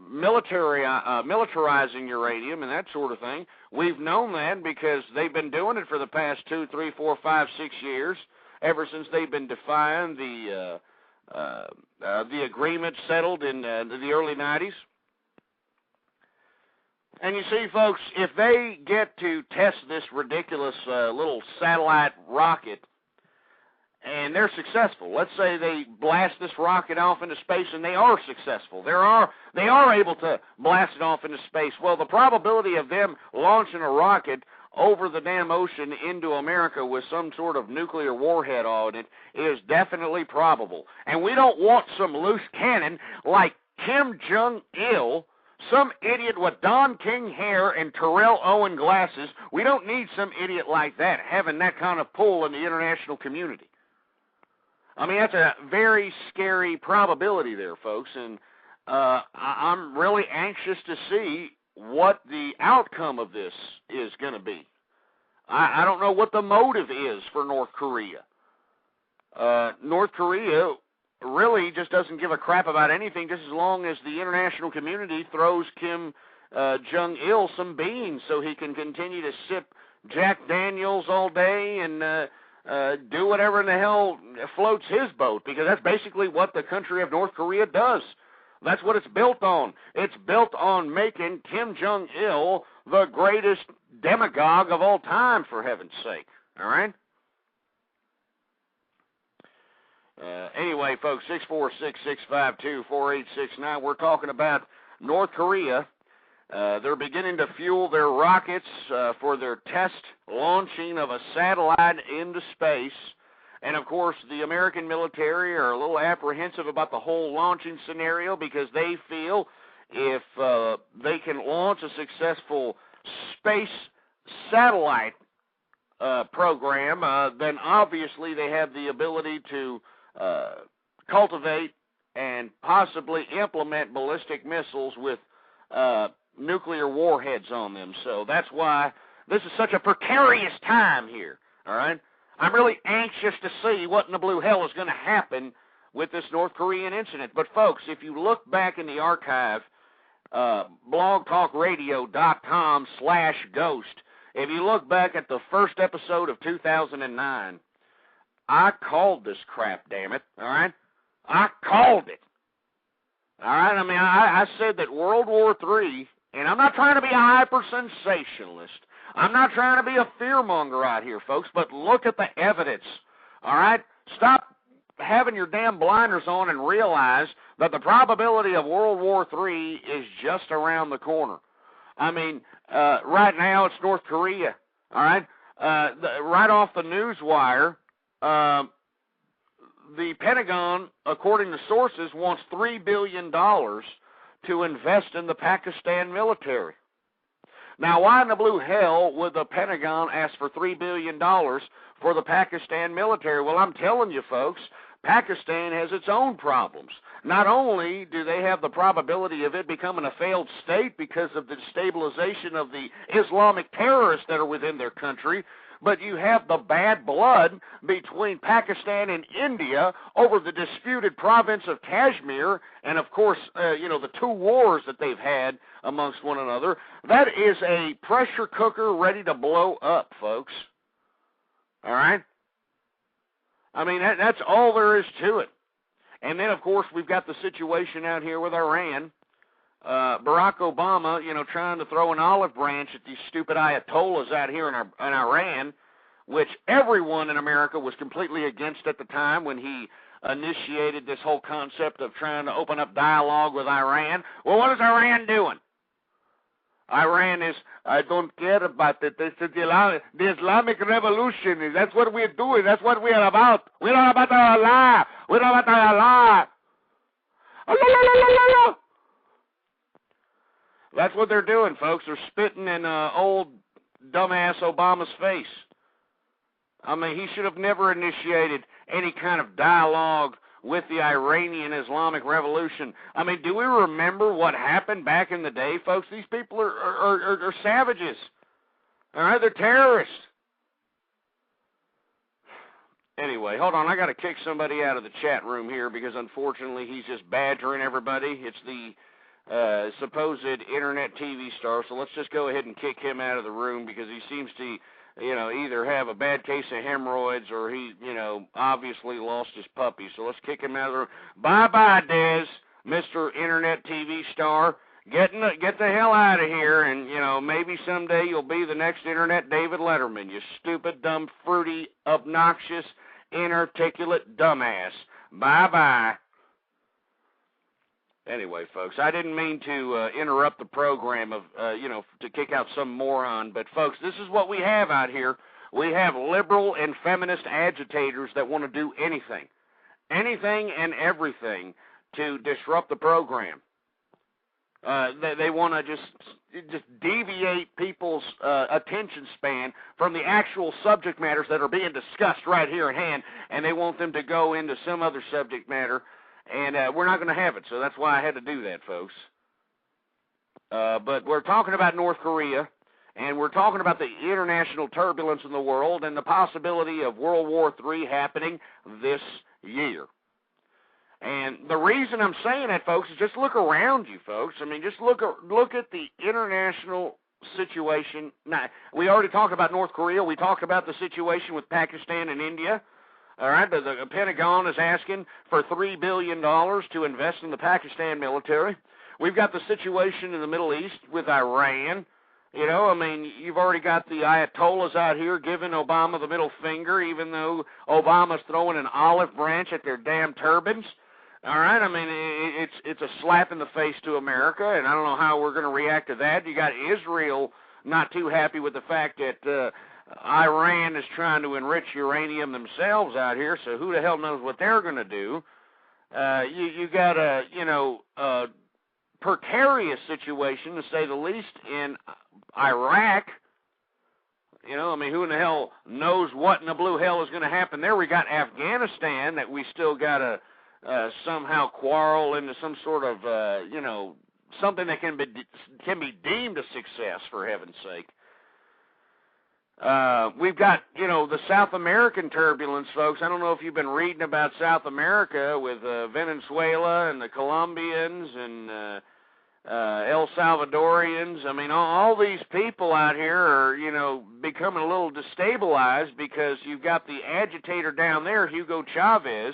militarizing uranium and that sort of thing. We've known that because they've been doing it for the past 2, 3, 4, 5, 6 years, ever since they've been defying the agreement settled in the early 90s. And you see, folks, if they get to test this ridiculous little satellite rocket, and they're successful, let's say they blast this rocket off into space, and they are successful. They are able to blast it off into space. Well, the probability of them launching a rocket over the damn ocean into America with some sort of nuclear warhead on it is definitely probable. And we don't want some loose cannon like Kim Jong-il, some idiot with Don King hair and Terrell Owen glasses. We don't need some idiot like that having that kind of pull in the international community. I mean, that's a very scary probability there, folks, and I'm really anxious to see what the outcome of this is going to be. I don't know what the motive is for North Korea. North Korea really just doesn't give a crap about anything just as long as the international community throws Kim Jong-il some beans so he can continue to sip Jack Daniels all day and do whatever in the hell floats his boat, because that's basically what the country of North Korea does. That's what it's built on. It's built on making Kim Jong-il the greatest demagogue of all time, for heaven's sake. All right? Anyway, folks, 646-652-4869. We're talking about North Korea. They're beginning to fuel their rockets for their test launching of a satellite into space. And, of course, the American military are a little apprehensive about the whole launching scenario because they feel if they can launch a successful space satellite program, then obviously they have the ability to cultivate and possibly implement ballistic missiles with nuclear warheads on them. So that's why this is such a precarious time here, all right? I'm really anxious to see what in the blue hell is going to happen with this North Korean incident. But, folks, if you look back in the archive, blogtalkradio.com/ghost, if you look back at the first episode of 2009, I called this crap, damn it, all right? I called it. All right, I mean, I said that World War III, and I'm not trying to be a hyper-sensationalist. I'm not trying to be a fearmonger out here, folks, but look at the evidence, all right? Stop having your damn blinders on and realize that the probability of World War III is just around the corner. I mean, right now it's North Korea, all right? Right off the news wire, the Pentagon, according to sources, wants $3 billion to invest in the Pakistan military. Now, why in the blue hell would the Pentagon ask for $3 billion for the Pakistan military? Well, I'm telling you, folks, Pakistan has its own problems. Not only do they have the probability of it becoming a failed state because of the destabilization of the Islamic terrorists that are within their country, but you have the bad blood between Pakistan and India over the disputed province of Kashmir, and of course, the two wars that they've had amongst one another. That is a pressure cooker ready to blow up, folks. All right? I mean, that's all there is to it. And then, of course, we've got the situation out here with Iran. Barack Obama, trying to throw an olive branch at these stupid ayatollahs out here in Iran, which everyone in America was completely against at the time when he initiated this whole concept of trying to open up dialogue with Iran. Well, what is Iran doing? Iran is, I don't care about it. This is the Islamic Revolution. That's what we're doing. That's what we are about. We're not about Allah. We're not about Allah. Allah. That's what they're doing, folks. They're spitting in old dumbass Obama's face. I mean, he should have never initiated any kind of dialogue with the Iranian Islamic Revolution. I mean, do we remember what happened back in the day, folks? These people are savages. All right, they're terrorists. Anyway, hold on. I got to kick somebody out of the chat room here because, unfortunately, he's just badgering everybody. It's the supposed internet TV star, so let's just go ahead and kick him out of the room because he seems to, either have a bad case of hemorrhoids or he, obviously lost his puppy. So let's kick him out of the room. Bye-bye, Des, Mr. Internet TV star. Get the hell out of here, and, maybe someday you'll be the next Internet David Letterman, you stupid, dumb, fruity, obnoxious, inarticulate dumbass. Bye-bye. Anyway, folks, I didn't mean to interrupt the program of, to kick out some moron, but, folks, this is what we have out here. We have liberal and feminist agitators that want to do anything and everything to disrupt the program. They want to just deviate people's attention span from the actual subject matters that are being discussed right here at hand, and they want them to go into some other subject matter. And we're not going to have it, so that's why I had to do that, folks. But we're talking about North Korea, and we're talking about the international turbulence in the world and the possibility of World War III happening this year. And the reason I'm saying that, folks, is just look around you, folks. I mean, just look at the international situation. Now, we already talked about North Korea. We talked about the situation with Pakistan and India. All right, the Pentagon is asking for $3 billion to invest in the Pakistan military. We've got the situation in the Middle East with Iran. You know, I mean, you've already got the Ayatollahs out here giving Obama the middle finger, even though Obama's throwing an olive branch at their damn turbans. All right, I mean, it's a slap in the face to America, and I don't know how we're going to react to that. You got Israel not too happy with the fact that Iran is trying to enrich uranium themselves out here, so who the hell knows what they're going to do. You got a precarious situation, to say the least, in Iraq. You know, I mean, who in the hell knows what in the blue hell is going to happen there? We got Afghanistan that we still got to somehow quarrel into some sort of, something that can be deemed a success, for heaven's sake. We've got, the South American turbulence, folks. I don't know if you've been reading about South America with Venezuela and the Colombians and El Salvadorians. I mean, all these people out here are, becoming a little destabilized because you've got the agitator down there, Hugo Chavez,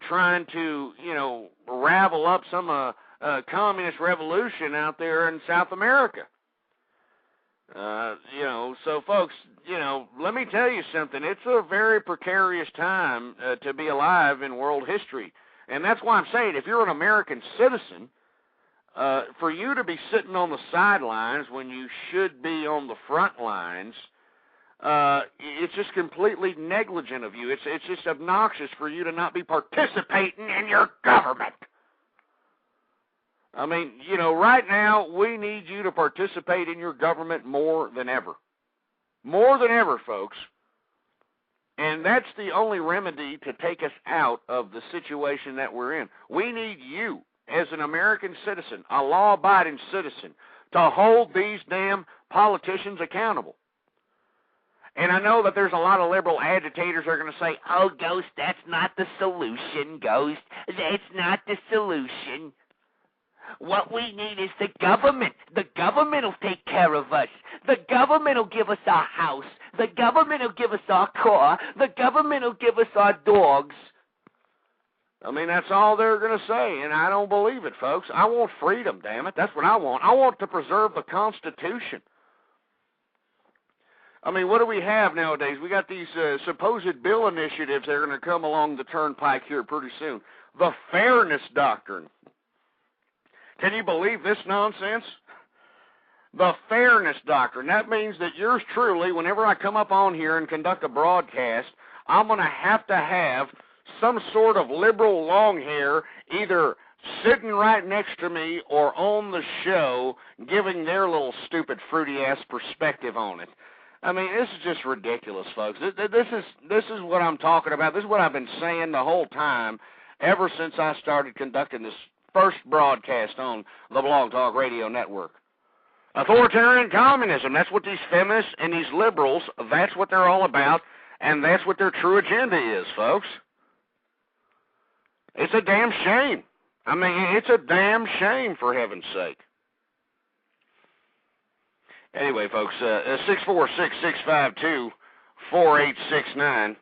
trying to, ravel up some communist revolution out there in South America. So folks, let me tell you something. It's a very precarious time to be alive in world history. And that's why I'm saying, if you're an American citizen, for you to be sitting on the sidelines when you should be on the front lines, it's just completely negligent of you. It's just obnoxious for you to not be participating in your government. I mean, right now, we need you to participate in your government more than ever. More than ever, folks. And that's the only remedy to take us out of the situation that we're in. We need you, as an American citizen, a law-abiding citizen, to hold these damn politicians accountable. And I know that there's a lot of liberal agitators that are going to say, oh, Ghost, that's not the solution, Ghost. That's not the solution. What we need is the government. The government will take care of us. The government will give us our house. The government will give us our car. The government will give us our dogs. I mean, that's all they're going to say, and I don't believe it, folks. I want freedom, damn it. That's what I want. I want to preserve the Constitution. I mean, what do we have nowadays? We got these supposed bill initiatives that are going to come along the turnpike here pretty soon. The Fairness Doctrine. Can you believe this nonsense? The Fairness Doctrine. That means that yours truly, whenever I come up on here and conduct a broadcast, I'm going to have some sort of liberal long hair either sitting right next to me or on the show giving their little stupid fruity-ass perspective on it. I mean, this is just ridiculous, folks. This is what I'm talking about. This is what I've been saying the whole time ever since I started conducting this first broadcast on the Blog Talk Radio Network. Authoritarian communism, that's what these feminists and these liberals, that's what they're all about, and that's what their true agenda is, folks. It's a damn shame. I mean, it's a damn shame, for heaven's sake. Anyway, folks, 646-652-4869.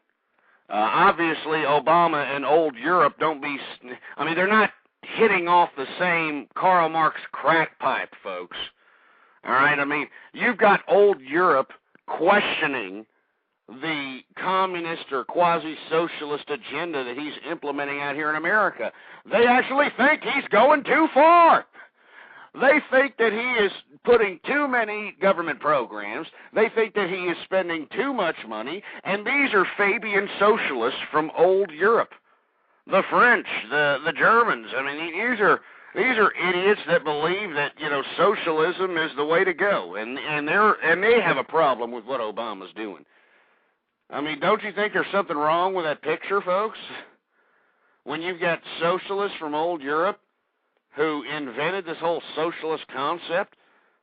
Obviously, Obama and old Europe they're not hitting off the same Karl Marx crack pipe, folks. All right, I mean, you've got old Europe questioning the communist or quasi-socialist agenda that he's implementing out here in America. They actually think he's going too far. They think that he is putting too many government programs. They think that he is spending too much money, and these are Fabian socialists from old Europe. The French, the Germans. I mean, these are idiots that believe that, you know, socialism is the way to go, and they have a problem with what Obama's doing. I mean, don't you think there's something wrong with that picture, folks? When you've got socialists from old Europe who invented this whole socialist concept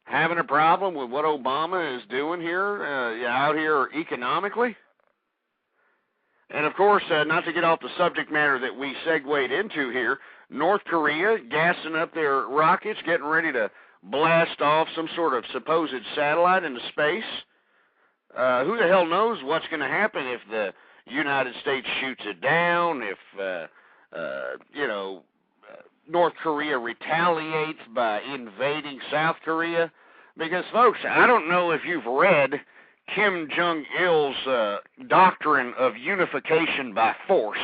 having a problem with what Obama is doing here, out here economically? And, of course, not to get off the subject matter that we segued into here, North Korea gassing up their rockets, getting ready to blast off some sort of supposed satellite into space. Who the hell knows what's going to happen if the United States shoots it down, if, North Korea retaliates by invading South Korea? Because, folks, I don't know if you've read Kim Jong-il's doctrine of unification by force,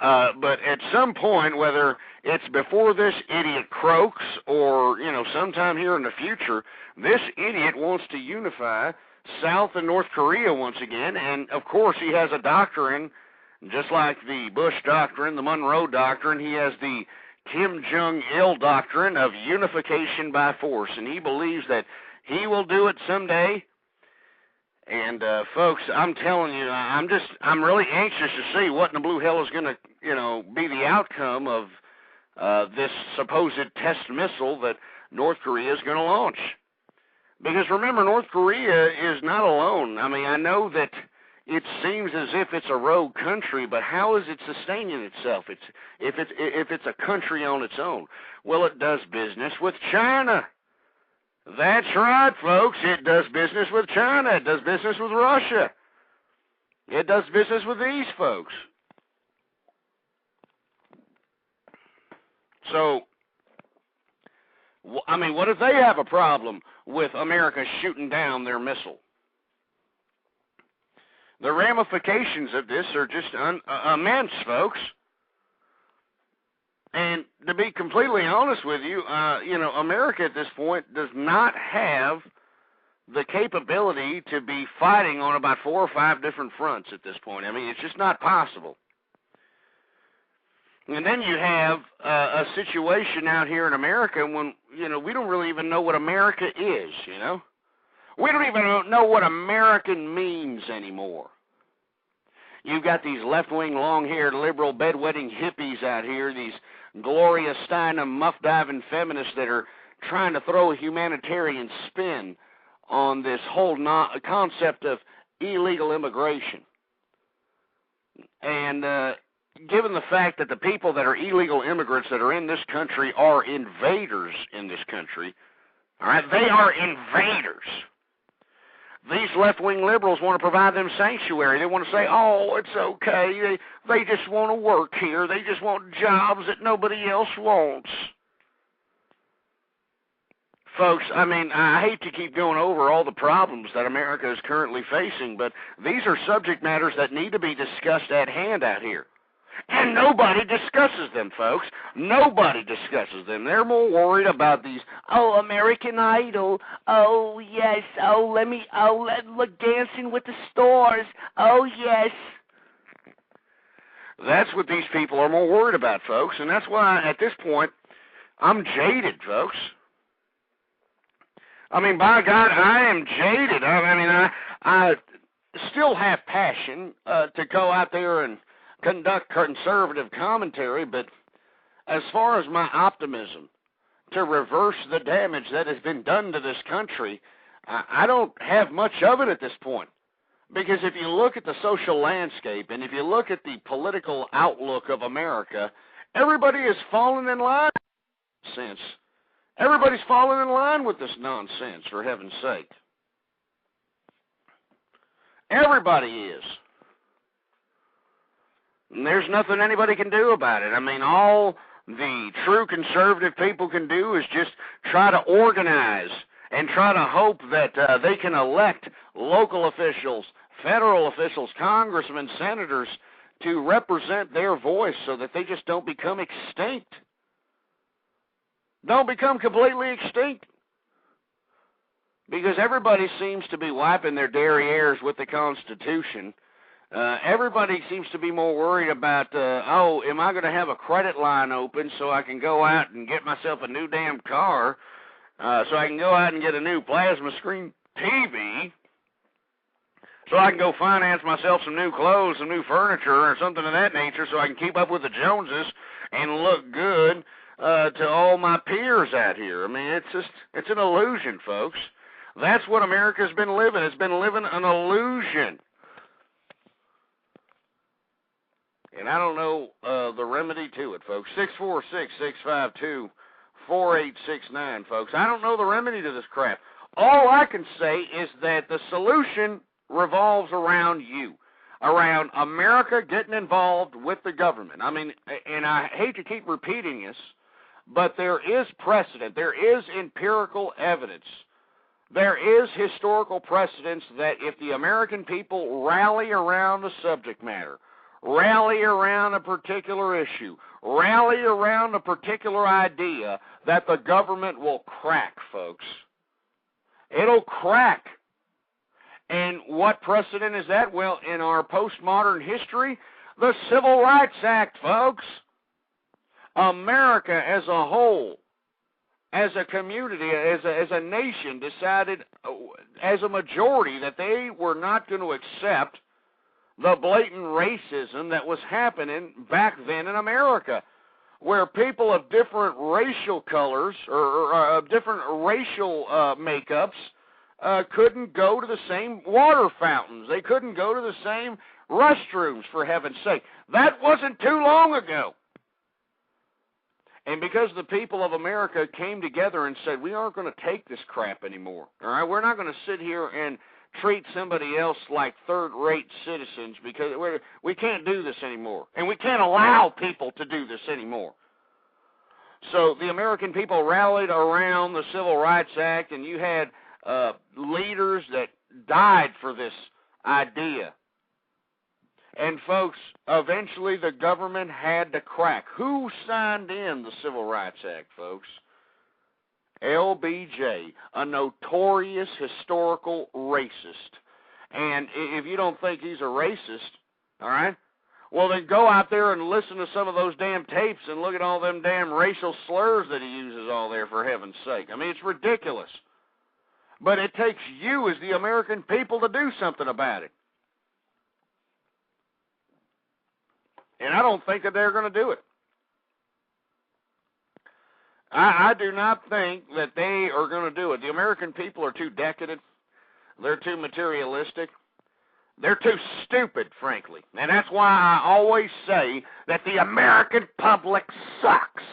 but at some point, whether it's before this idiot croaks or, you know, sometime here in the future, this idiot wants to unify South and North Korea once again, and, of course, he has a doctrine, just like the Bush doctrine, the Monroe doctrine, he has the Kim Jong-il doctrine of unification by force, and he believes that he will do it someday. And, folks, I'm telling you, I'm really anxious to see what in the blue hell is going to, you know, be the outcome of this supposed test missile that North Korea is going to launch. Because remember, North Korea is not alone. I mean, I know that it seems as if it's a rogue country, but how is it sustaining itself? If it's a country on its own? Well, it does business with China. That's right, folks. It does business with China. It does business with Russia. It does business with these folks. So, I mean, what if they have a problem with America shooting down their missile? The ramifications of this are just immense, folks. And to be completely honest with you, America at this point does not have the capability to be fighting on about 4 or 5 different fronts at this point. I mean, it's just not possible. And then you have a situation out here in America when, you know, we don't really even know what America is, you know. We don't even know what American means anymore. You've got these left-wing, long-haired, liberal, bedwetting hippies out here, these Gloria Steinem, muff-diving feminists that are trying to throw a humanitarian spin on this whole concept of illegal immigration. And given the fact that the people that are illegal immigrants that are in this country are invaders in this country, all right, they are invaders. These left-wing liberals want to provide them sanctuary. They want to say, oh, it's okay. They just want to work here. They just want jobs that nobody else wants. Folks, I mean, I hate to keep going over all the problems that America is currently facing, but these are subject matters that need to be discussed at hand out here. And nobody discusses them, folks. Nobody discusses them. They're more worried about these, oh, American Idol, oh, yes, look, Dancing with the Stars, oh, yes. That's what these people are more worried about, folks, and that's why, at this point, I'm jaded, folks. I mean, by God, I am jaded. I still have passion to go out there and conduct conservative commentary, but as far as my optimism to reverse the damage that has been done to this country, I don't have much of it at this point. Because if you look at the social landscape and if you look at the political outlook of America, everybody is falling in line with this nonsense. Everybody's falling in line with this nonsense, for heaven's sake. Everybody is. And there's nothing anybody can do about it. I mean, all the true conservative people can do is just try to organize and try to hope that they can elect local officials, federal officials, congressmen, senators, to represent their voice so that they just don't become extinct. Don't become completely extinct. Because everybody seems to be wiping their derrieres with the Constitution. Everybody seems to be more worried about, am I going to have a credit line open so I can go out and get myself a new damn car, so I can go out and get a new plasma screen TV, so I can go finance myself some new clothes, some new furniture, or something of that nature, so I can keep up with the Joneses and look good to all my peers out here. I mean, it's an illusion, folks. That's what America's been living. It's been living an illusion. And I don't know the remedy to it, folks. 646-652-4869, folks. I don't know the remedy to this crap. All I can say is that the solution revolves around you, around America getting involved with the government. I mean, and I hate to keep repeating this, but there is precedent. There is empirical evidence. There is historical precedence that if the American people rally around a subject matter, rally around a particular issue, rally around a particular idea, that the government will crack, folks. It'll crack. And what precedent is that? Well, in our postmodern history, the Civil Rights Act, folks. America as a whole, as a community, as a nation, decided as a majority that they were not going to accept the blatant racism that was happening back then in America, where people of different racial colors or different racial makeups couldn't go to the same water fountains. They couldn't go to the same restrooms, for heaven's sake. That wasn't too long ago. And because the people of America came together and said, we aren't going to take this crap anymore, all right? We're not going to sit here and treat somebody else like third-rate citizens because we can't do this anymore. And we can't allow people to do this anymore. So the American people rallied around the Civil Rights Act, and you had leaders that died for this idea. And, folks, eventually the government had to crack. Who signed in the Civil Rights Act, folks? LBJ, a notorious historical racist. And if you don't think he's a racist, all right, well, then go out there and listen to some of those damn tapes and look at all them damn racial slurs that he uses all there, for heaven's sake. I mean, it's ridiculous. But it takes you as the American people to do something about it. And I don't think that they're going to do it. I do not think that they are going to do it. The American people are too decadent. They're too materialistic. They're too stupid, frankly. And that's why I always say that the American public sucks.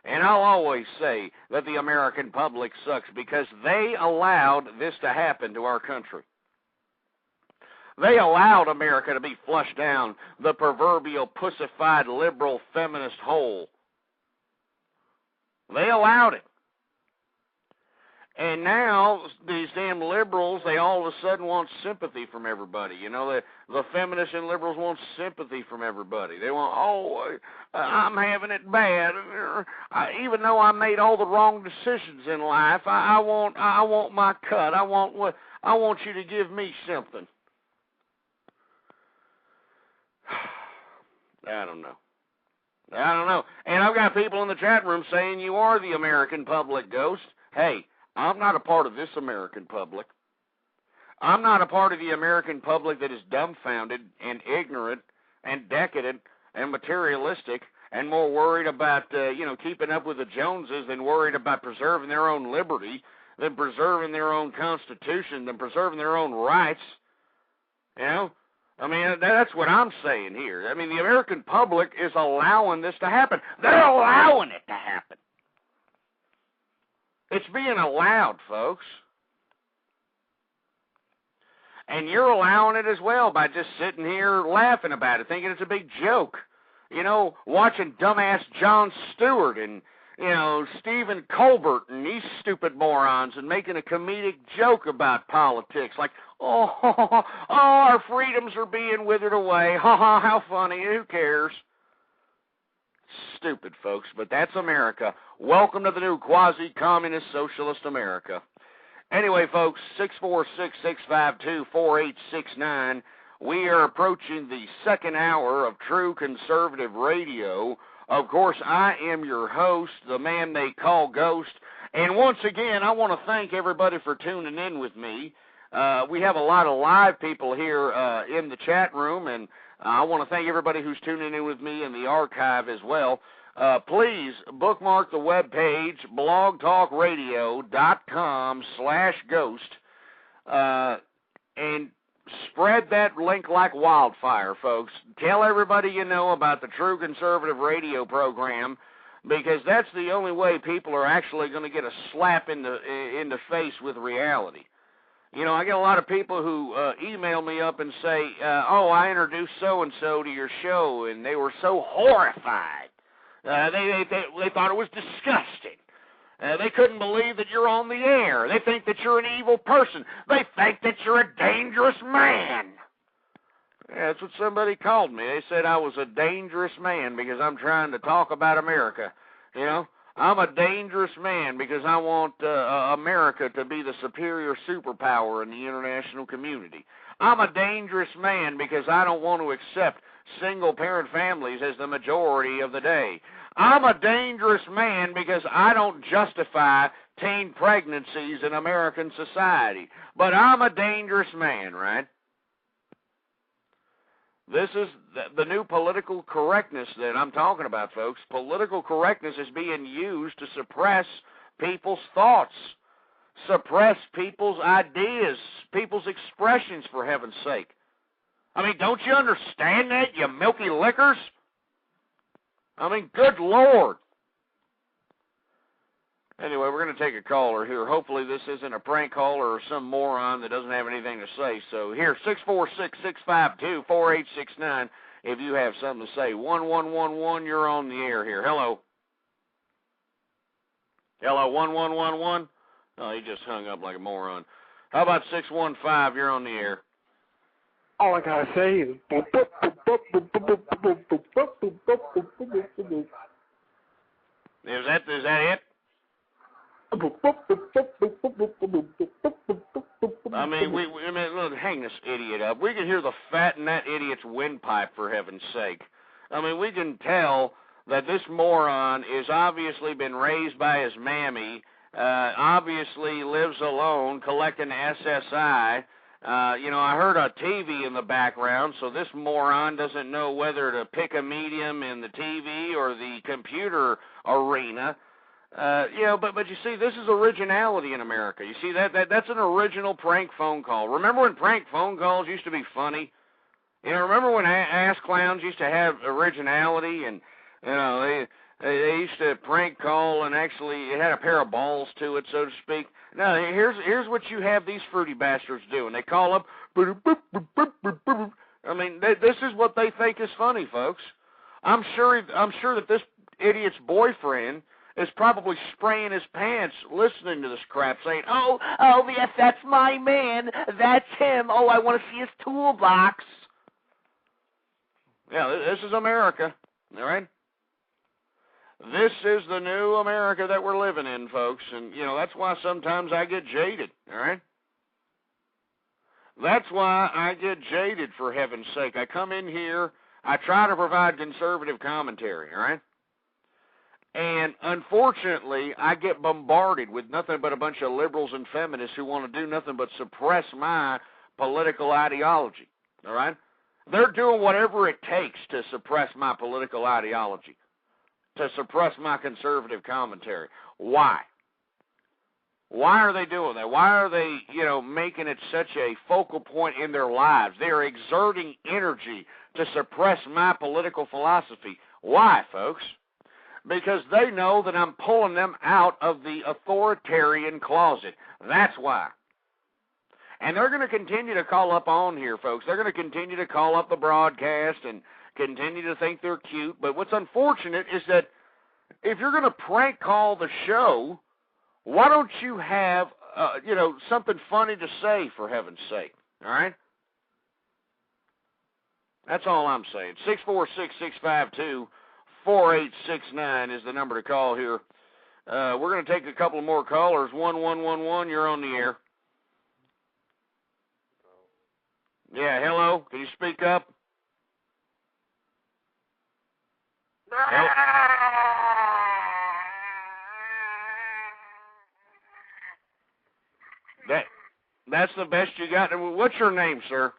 And I'll always say that the American public sucks because they allowed this to happen to our country. They allowed America to be flushed down the proverbial pussified liberal feminist hole. They allowed it. And now these damn liberals, they all of a sudden want sympathy from everybody. You know, the feminists and liberals want sympathy from everybody. They want, I'm having it bad. Even though I made all the wrong decisions in life, I want my cut. I want you to give me something. I don't know. And I've got people in the chat room saying you are the American public ghost. Hey, I'm not a part of this American public. I'm not a part of the American public that is dumbfounded and ignorant and decadent and materialistic and more worried about, keeping up with the Joneses than worried about preserving their own liberty, than preserving their own constitution, than preserving their own rights. You know? I mean, that's what I'm saying here. I mean, the American public is allowing this to happen. They're allowing it to happen. It's being allowed, folks. And you're allowing it as well by just sitting here laughing about it, thinking it's a big joke. You know, watching dumbass Jon Stewart and, Stephen Colbert and these stupid morons and making a comedic joke about politics. Like, Oh, our freedoms are being withered away. Ha ha, how funny. Who cares? Stupid, folks, but that's America. Welcome to the new quasi-communist socialist America. Anyway, folks, 646-652-4869. We are approaching the second hour of True Conservative Radio. Of course, I am your host, the man they call Ghost. And once again, I want to thank everybody for tuning in with me. We have a lot of live people here in the chat room, and I want to thank everybody who's tuning in with me in the archive as well. Please bookmark the webpage, blogtalkradio.com/ghost, and spread that link like wildfire, folks. Tell everybody you know about the True Conservative Radio program, because that's the only way people are actually going to get a slap in the face with reality. You know, I get a lot of people who email me up and say, oh, I introduced so-and-so to your show, and they were so horrified. They thought it was disgusting. They couldn't believe that you're on the air. They think that you're an evil person. They think that you're a dangerous man. Yeah, that's what somebody called me. They said I was a dangerous man because I'm trying to talk about America. You know? I'm a dangerous man because I want America to be the superior superpower in the international community. I'm a dangerous man because I don't want to accept single-parent families as the majority of the day. I'm a dangerous man because I don't justify teen pregnancies in American society. But I'm a dangerous man, right? This is the new political correctness that I'm talking about, folks. Political correctness is being used to suppress people's thoughts, suppress people's ideas, people's expressions, for heaven's sake. I mean, don't you understand that, you milky lickers? I mean, good Lord. Anyway, we're going to take a caller here. Hopefully this isn't a prank caller or some moron that doesn't have anything to say. So here, 646-652-4869, if you have something to say. 1111, you're on the air here. Hello. Hello, 1111? Oh, he just hung up like a moron. How about 615, you're on the air. All I gotta say is... Is that it? I mean, look, hang this idiot up. We can hear the fat in that idiot's windpipe, for heaven's sake. I mean, we can tell that this moron is obviously been raised by his mammy, obviously lives alone, collecting SSI. You know, I heard a TV in the background, so this moron doesn't know whether to pick a medium in the TV or the computer arena. You know, but you see, this is originality in America. You see, that's an original prank phone call. Remember when prank phone calls used to be funny? You know, remember when ass clowns used to have originality, and you know they used to prank call, and actually it had a pair of balls to it, so to speak. Now here's what you have these fruity bastards do, and they call up. I mean, this is what they think is funny, folks. I'm sure that this idiot's boyfriend is probably spraying his pants listening to this crap, saying, oh, yes, that's my man. That's him. Oh, I want to see his toolbox. Yeah, this is America, all right? This is the new America that we're living in, folks, and, you know, that's why sometimes I get jaded, all right? That's why I get jaded, for heaven's sake. I come in here, I try to provide conservative commentary, all right? And unfortunately, I get bombarded with nothing but a bunch of liberals and feminists who want to do nothing but suppress my political ideology, all right? They're doing whatever it takes to suppress my political ideology, to suppress my conservative commentary. Why? Why are they doing that? Why are they, you know, making it such a focal point in their lives? They are exerting energy to suppress my political philosophy. Why, folks? Because they know that I'm pulling them out of the authoritarian closet. That's why. And they're going to continue to call up on here, folks. They're going to continue to call up the broadcast and continue to think they're cute. But what's unfortunate is that if you're going to prank call the show, why don't you have, you know, something funny to say, for heaven's sake? All right? That's all I'm saying. 646-652-4869 is the number to call here. We're going to take a couple more callers. 1111, you're on the air. Yeah, hello. Can you speak up? Hello? That's the best you got. What's your name, sir?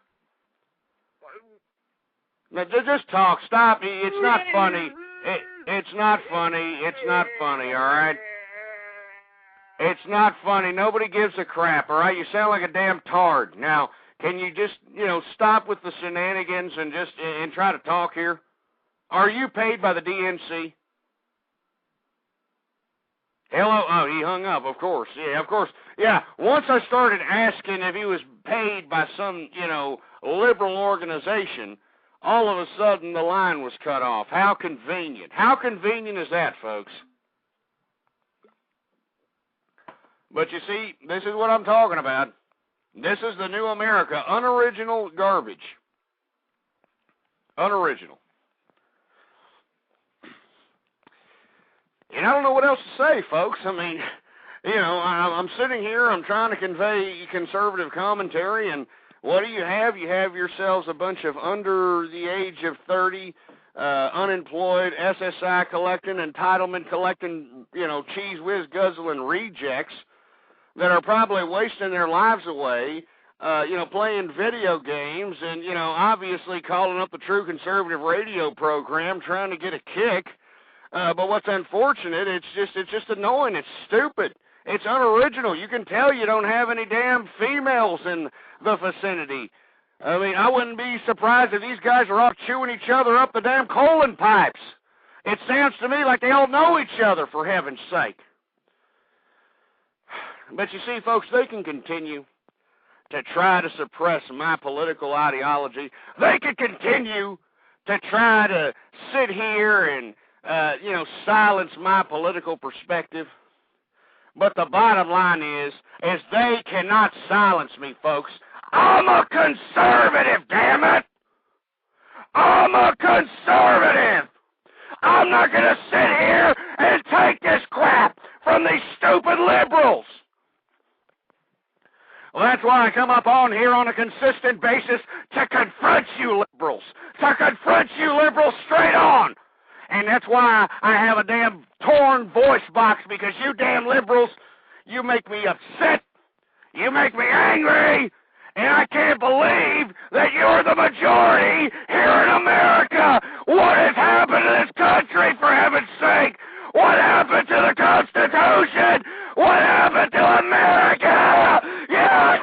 Now, just talk. Stop. It's not funny. It's not funny. It's not funny, all right? It's not funny. Nobody gives a crap, all right? You sound like a damn tard. Now, can you just, stop with the shenanigans and try to talk here? Are you paid by the DNC? Hello? Oh, he hung up, of course. Yeah, of course. Yeah, once I started asking if he was paid by some, liberal organization, all of a sudden the line was cut off. How convenient. How convenient is that, folks? But you see, this is what I'm talking about. This is the new America. Unoriginal garbage. Unoriginal. And I don't know what else to say, folks. I mean, I'm sitting here, I'm trying to convey conservative commentary, and what do you have? You have yourselves a bunch of under the age of 30, unemployed, SSI collecting, entitlement collecting, cheese whiz guzzling rejects that are probably wasting their lives away, playing video games and, obviously calling up the True Conservative radio program trying to get a kick. But what's unfortunate, it's just annoying. It's stupid. It's unoriginal. You can tell you don't have any damn females in the vicinity. I mean, I wouldn't be surprised if these guys are off chewing each other up the damn colon pipes. It sounds to me like they all know each other, for heaven's sake. But you see, folks, they can continue to try to suppress my political ideology. They can continue to try to sit here and silence my political perspective. But the bottom line is they cannot silence me, folks. I'm a conservative, damn it! I'm a conservative! I'm not going to sit here and take this crap from these stupid liberals. Well, that's why I come up on here on a consistent basis to confront you liberals. To confront you liberals straight on. And that's why I have a damn torn voice box, because you damn liberals, you make me upset, you make me angry, and I can't believe that you're the majority here in America. What has happened to this country, for heaven's sake? What happened to the Constitution? What happened to America? Yeah,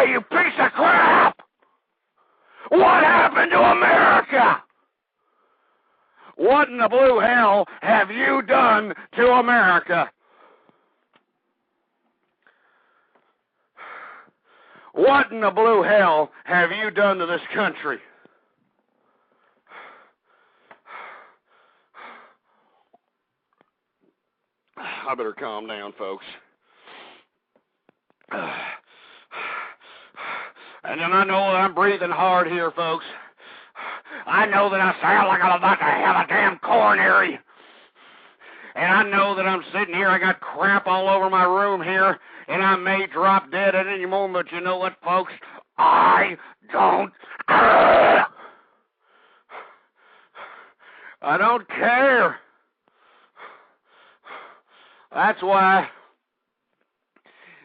you piece of crap! What happened to America? What in the blue hell have you done to America? What in the blue hell have you done to this country? I better calm down, folks. And then I know that I'm breathing hard here, folks. I know that I sound like I'm about to have a damn coronary. And I know that I'm sitting here, I got crap all over my room here, and I may drop dead at any moment, but you know what, folks? I don't care. I don't care. That's why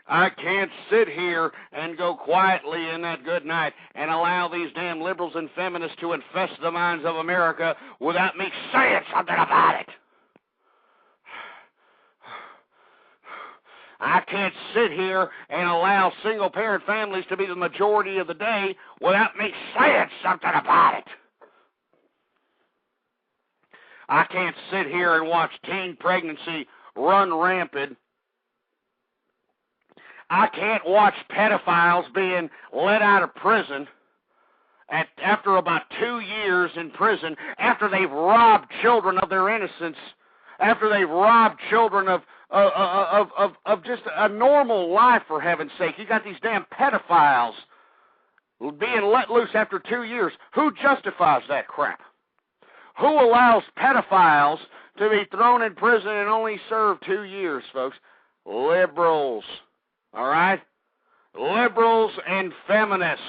I can't sit here and go quietly in that good night and allow these damn liberals and feminists to infest the minds of America without me saying something about it. I can't sit here and allow single-parent families to be the majority of the day without me saying something about it. I can't sit here and watch teen pregnancy run rampant. I can't watch pedophiles being let out of prison after about 2 years in prison, after they've robbed children of their innocence, after they've robbed children of of just a normal life, for heaven's sake. You got these damn pedophiles being let loose after 2 years. Who justifies that crap? Who allows pedophiles to be thrown in prison and only serve 2 years, folks? Liberals, all right? Liberals and feminists.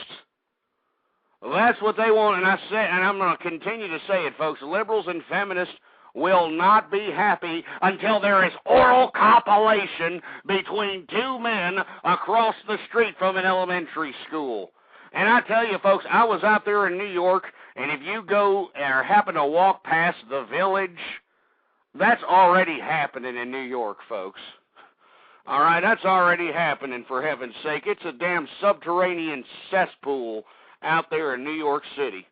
That's what they want, and I say, and I'm going to continue to say it, folks. Liberals and feminists will not be happy until there is oral copulation between two men across the street from an elementary school. And I tell you, folks, I was out there in New York, and if you go or happen to walk past the Village, that's already happening in New York, folks. All right, that's already happening, for heaven's sake. It's a damn subterranean cesspool out there in New York City.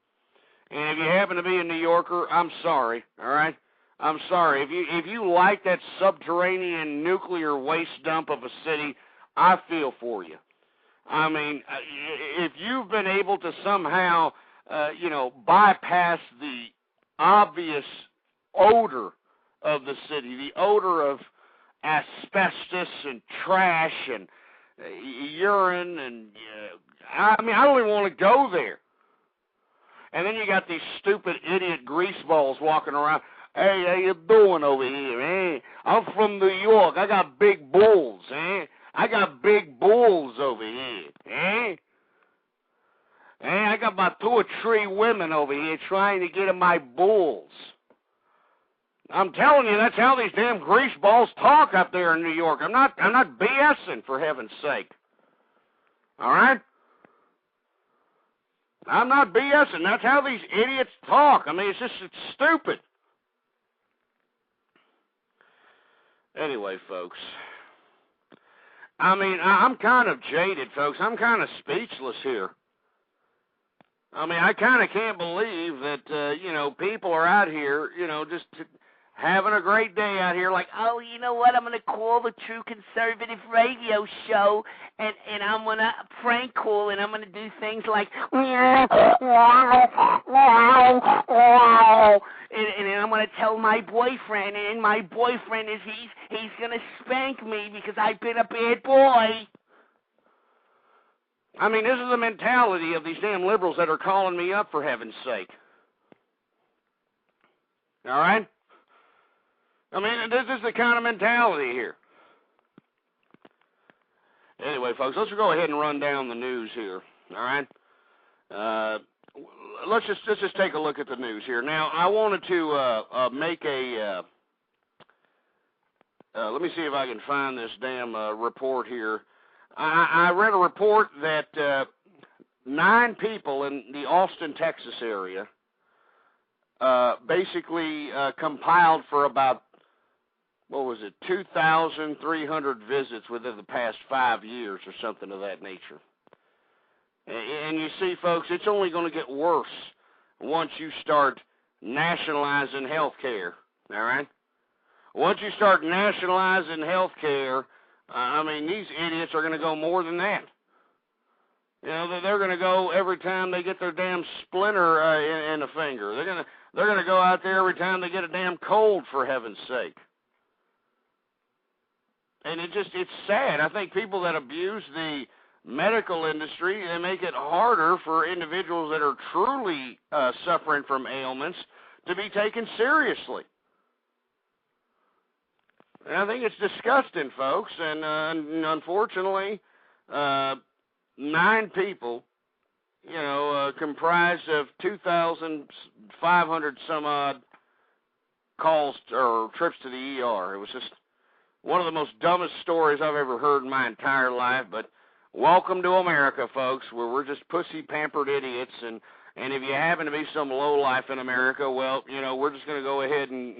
And if you happen to be a New Yorker, I'm sorry, all right? I'm sorry. If you like that subterranean nuclear waste dump of a city, I feel for you. I mean, if you've been able to somehow, bypass the obvious odor of the city, the odor of asbestos and trash and urine and, I don't even want to go there. And then you got these stupid idiot greaseballs walking around. Hey, how you doing over here, eh? I'm from New York. I got big bulls, eh? I got big bulls over here, eh? I got about 2 or 3 women over here trying to get in my bulls. I'm telling you, that's how these damn greaseballs talk up there in New York. I'm not BSing, for heaven's sake. All right? I'm not BSing. That's how these idiots talk. I mean, it's stupid. Anyway, folks, I'm kind of jaded, folks. I'm kind of speechless here. I kind of can't believe that, people are out here, just having a great day out here like, oh, you know what, I'm going to call the True Conservative Radio Show, and I'm going to prank call, and I'm going to do things like, and I'm going to tell my boyfriend, and my boyfriend is, he's going to spank me because I've been a bad boy. This is the mentality of these damn liberals that are calling me up, for heaven's sake. All right? This is the kind of mentality here. Anyway, folks, let's go ahead and run down the news here. All right? Let's just take a look at the news here. Now, I wanted to make a. Let me see if I can find this damn report here. I read a report that 9 people in the Austin, Texas area basically compiled for about, 2,300 visits within the past 5 years or something of that nature. And you see, folks, it's only going to get worse once you start nationalizing health care, all right? Once you start nationalizing health care, these idiots are going to go more than that. They're going to go every time they get their damn splinter in the finger. They're going to go out there every time they get a damn cold, for heaven's sake. And it's sad. I think people that abuse the medical industry, they make it harder for individuals that are truly suffering from ailments to be taken seriously. And I think it's disgusting, folks. And unfortunately, 9 people, comprised of 2,500 some odd calls or trips to the ER. It was just one of the most dumbest stories I've ever heard in my entire life. But welcome to America, folks, where we're just pussy-pampered idiots. And if you happen to be some lowlife in America, well, we're just going to go ahead and,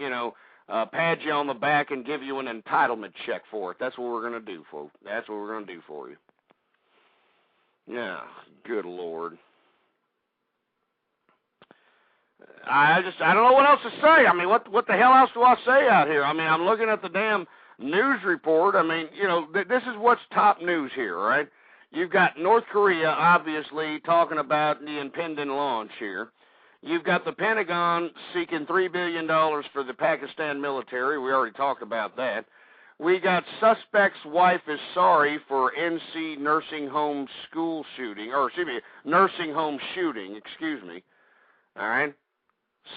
pat you on the back and give you an entitlement check for it. That's what we're going to do, folks. That's what we're going to do for you. Yeah, good Lord. I don't know what else to say. What the hell else do I say out here? I'm looking at the damn news report. This is what's top news here, right? You've got North Korea, obviously, talking about the impending launch here. You've got the Pentagon seeking $3 billion for the Pakistan military. We already talked about that. We got suspect's wife is sorry for NC nursing home shooting. All right?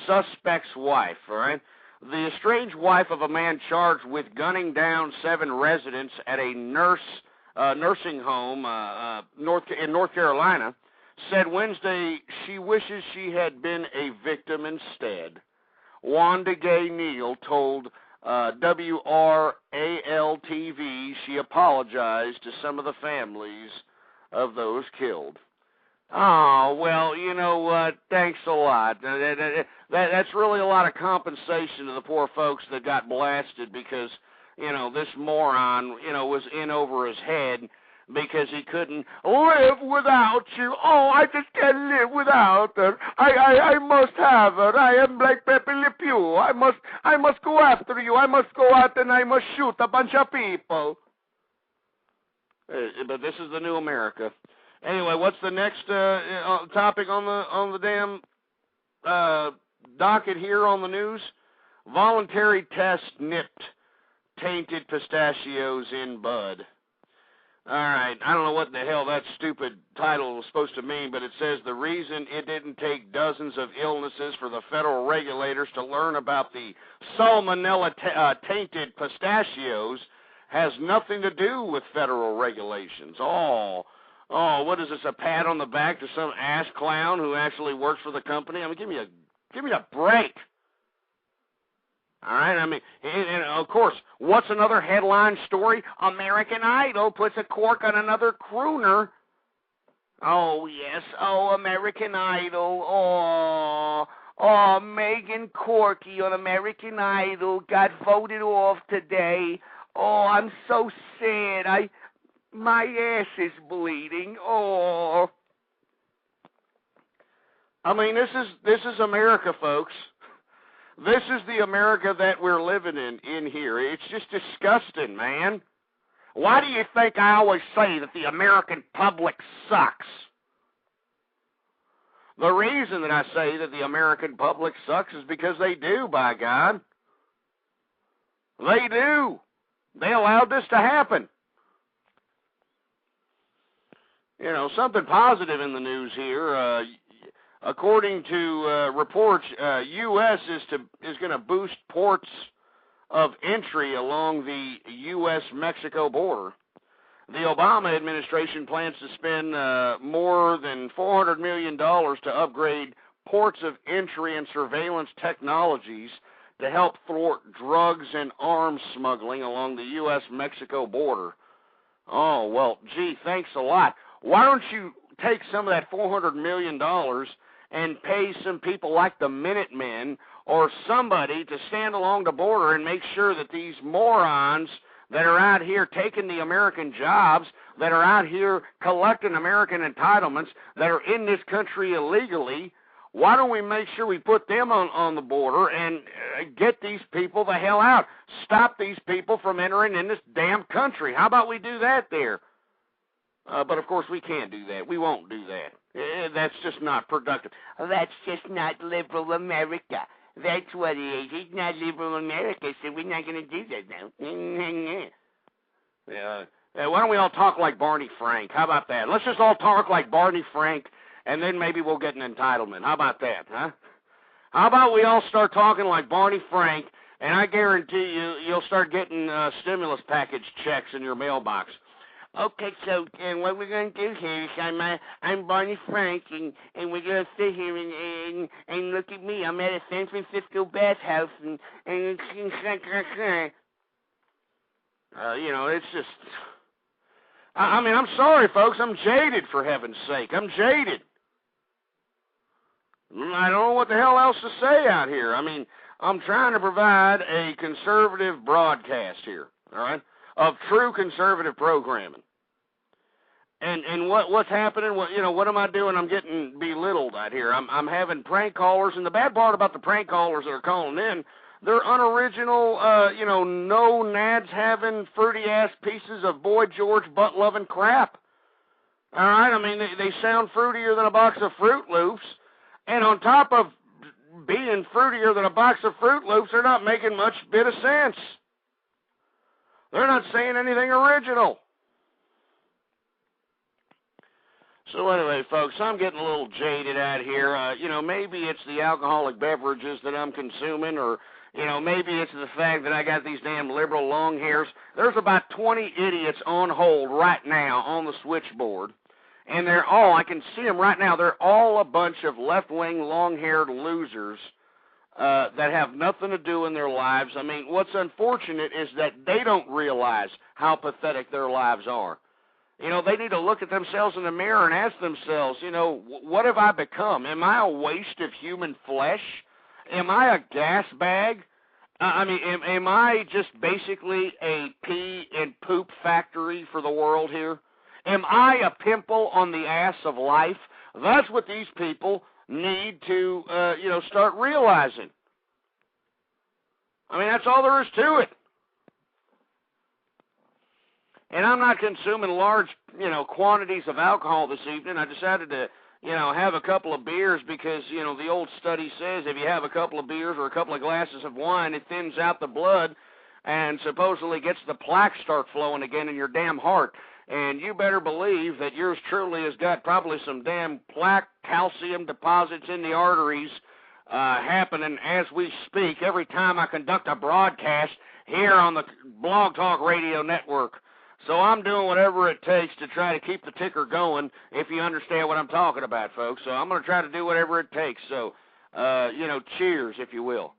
Suspect's wife, all right? The estranged wife of a man charged with gunning down 7 residents at a nursing home in North Carolina said Wednesday she wishes she had been a victim instead. Wanda Gay Neal told WRAL-TV she apologized to some of the families of those killed. Oh, well, you know what? Thanks a lot. That's really a lot of compensation to the poor folks that got blasted because, you know, this moron, you know, was in over his head because he couldn't live without you. Oh, I just can't live without her. I must have her. I am like Pepe Le Pew. I must go after you. I must go out and I must shoot a bunch of people. But this is the new America. Anyway, what's the next topic on the damn docket here on the news? Voluntary test nipped tainted pistachios in bud. All right, I don't know what the hell that stupid title was supposed to mean, but it says the reason it didn't take dozens of illnesses for the federal regulators to learn about the salmonella tainted pistachios has nothing to do with federal regulations. Oh, what is this, a pat on the back to some ass clown who actually works for the company? I mean, give me a break. All right, I mean, and of course, what's another headline story? American Idol puts a cork on another crooner. Oh, yes, American Idol. Megan Corky on American Idol got voted off today. Oh, I'm so sad. My ass is bleeding. Oh. I mean, this is America, folks. This is the America that we're living in here. It's just disgusting, man. Why do you think I always say that the American public sucks? The reason that I say that the American public sucks is because they do, by God. They do. They allowed this to happen. You know, something positive in the news here. According to reports, U.S. is going to boost ports of entry along the U.S.-Mexico border. The Obama administration plans to spend more than $400 million to upgrade ports of entry and surveillance technologies to help thwart drugs and arms smuggling along the U.S.-Mexico border. Oh, well, gee, thanks a lot. Why don't you take some of that $400 million and pay some people like the Minutemen or somebody to stand along the border and make sure that these morons that are out here taking the American jobs, that are out here collecting American entitlements, that are in this country illegally, why don't we make sure we put them on the border and get these people the hell out? Stop these people from entering in this damn country. How about we do that there? But, of course, we can't do that. We won't do that. That's just not productive. That's just not liberal America. That's what it is. It's not liberal America, so we're not going to do that now. Why don't we all talk like Barney Frank? How about that? Let's just all talk like Barney Frank, and then maybe we'll get an entitlement. How about that, huh? How about we all start talking like Barney Frank, and I guarantee you'll start getting stimulus package checks in your mailbox. Okay, so and what we're going to do here is I'm Barney Frank, and we're going to sit here and look at me. I'm at a San Francisco bathhouse, and you know, it's just, I mean, I'm sorry, folks. I'm jaded, for heaven's sake. I'm jaded. I don't know what the hell else to say out here. I mean, I'm trying to provide a conservative broadcast here, all right, of true conservative programming. And what's happening? What am I doing? I'm getting belittled out here. I'm having prank callers, and the bad part about the prank callers that are calling in, they're unoriginal, no nads having fruity ass pieces of Boy George butt loving crap. All right, I mean they sound fruitier than a box of Fruit Loops, and on top of being fruitier than a box of Fruit Loops, they're not making much bit of sense. They're not saying anything original. So anyway, folks, I'm getting a little jaded out here. Maybe it's the alcoholic beverages that I'm consuming, or, maybe it's the fact that I got these damn liberal long hairs. There's about 20 idiots on hold right now on the switchboard, and they're all, I can see them right now, they're all a bunch of left-wing, long-haired losers that have nothing to do in their lives. I mean, what's unfortunate is that they don't realize how pathetic their lives are. They need to look at themselves in the mirror and ask themselves, what have I become? Am I a waste of human flesh? Am I a gas bag? Am I just basically a pee and poop factory for the world here? Am I a pimple on the ass of life? That's what these people need to, start realizing. That's all there is to it. And I'm not consuming large, quantities of alcohol this evening. I decided to, have a couple of beers because, the old study says if you have a couple of beers or a couple of glasses of wine, it thins out the blood and supposedly gets the plaques start flowing again in your damn heart. And you better believe that yours truly has got probably some damn plaque calcium deposits in the arteries happening as we speak every time I conduct a broadcast here on the Blog Talk Radio Network. So I'm doing whatever it takes to try to keep the ticker going, if you understand what I'm talking about, folks. So I'm going to try to do whatever it takes. So, cheers, if you will.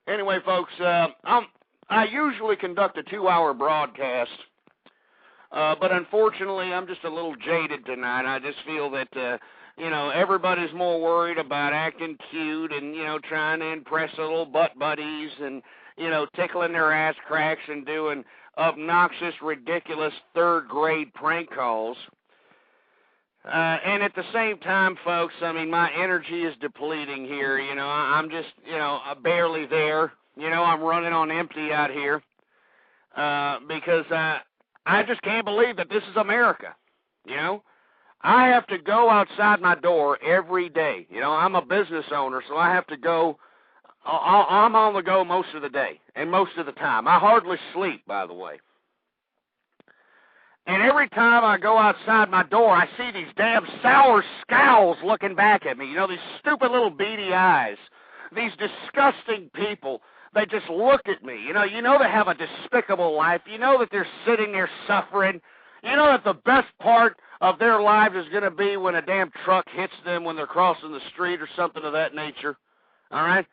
Anyway, folks, I usually conduct a 2-hour broadcast, but unfortunately I'm just a little jaded tonight. I just feel that everybody's more worried about acting cute and, trying to impress their little butt buddies and, tickling their ass cracks and doing obnoxious, ridiculous third-grade prank calls. And at the same time, folks, my energy is depleting here. I'm just, barely there. I'm running on empty out here because I just can't believe that this is America, I have to go outside my door every day. I'm a business owner, so I have to go. I'm on the go most of the day and most of the time. I hardly sleep, by the way. And every time I go outside my door, I see these damn sour scowls looking back at me. These stupid little beady eyes. These disgusting people. They just look at me. They have a despicable life. That they're sitting there suffering. That the best part of their lives is going to be when a damn truck hits them when they're crossing the street or something of that nature. All right?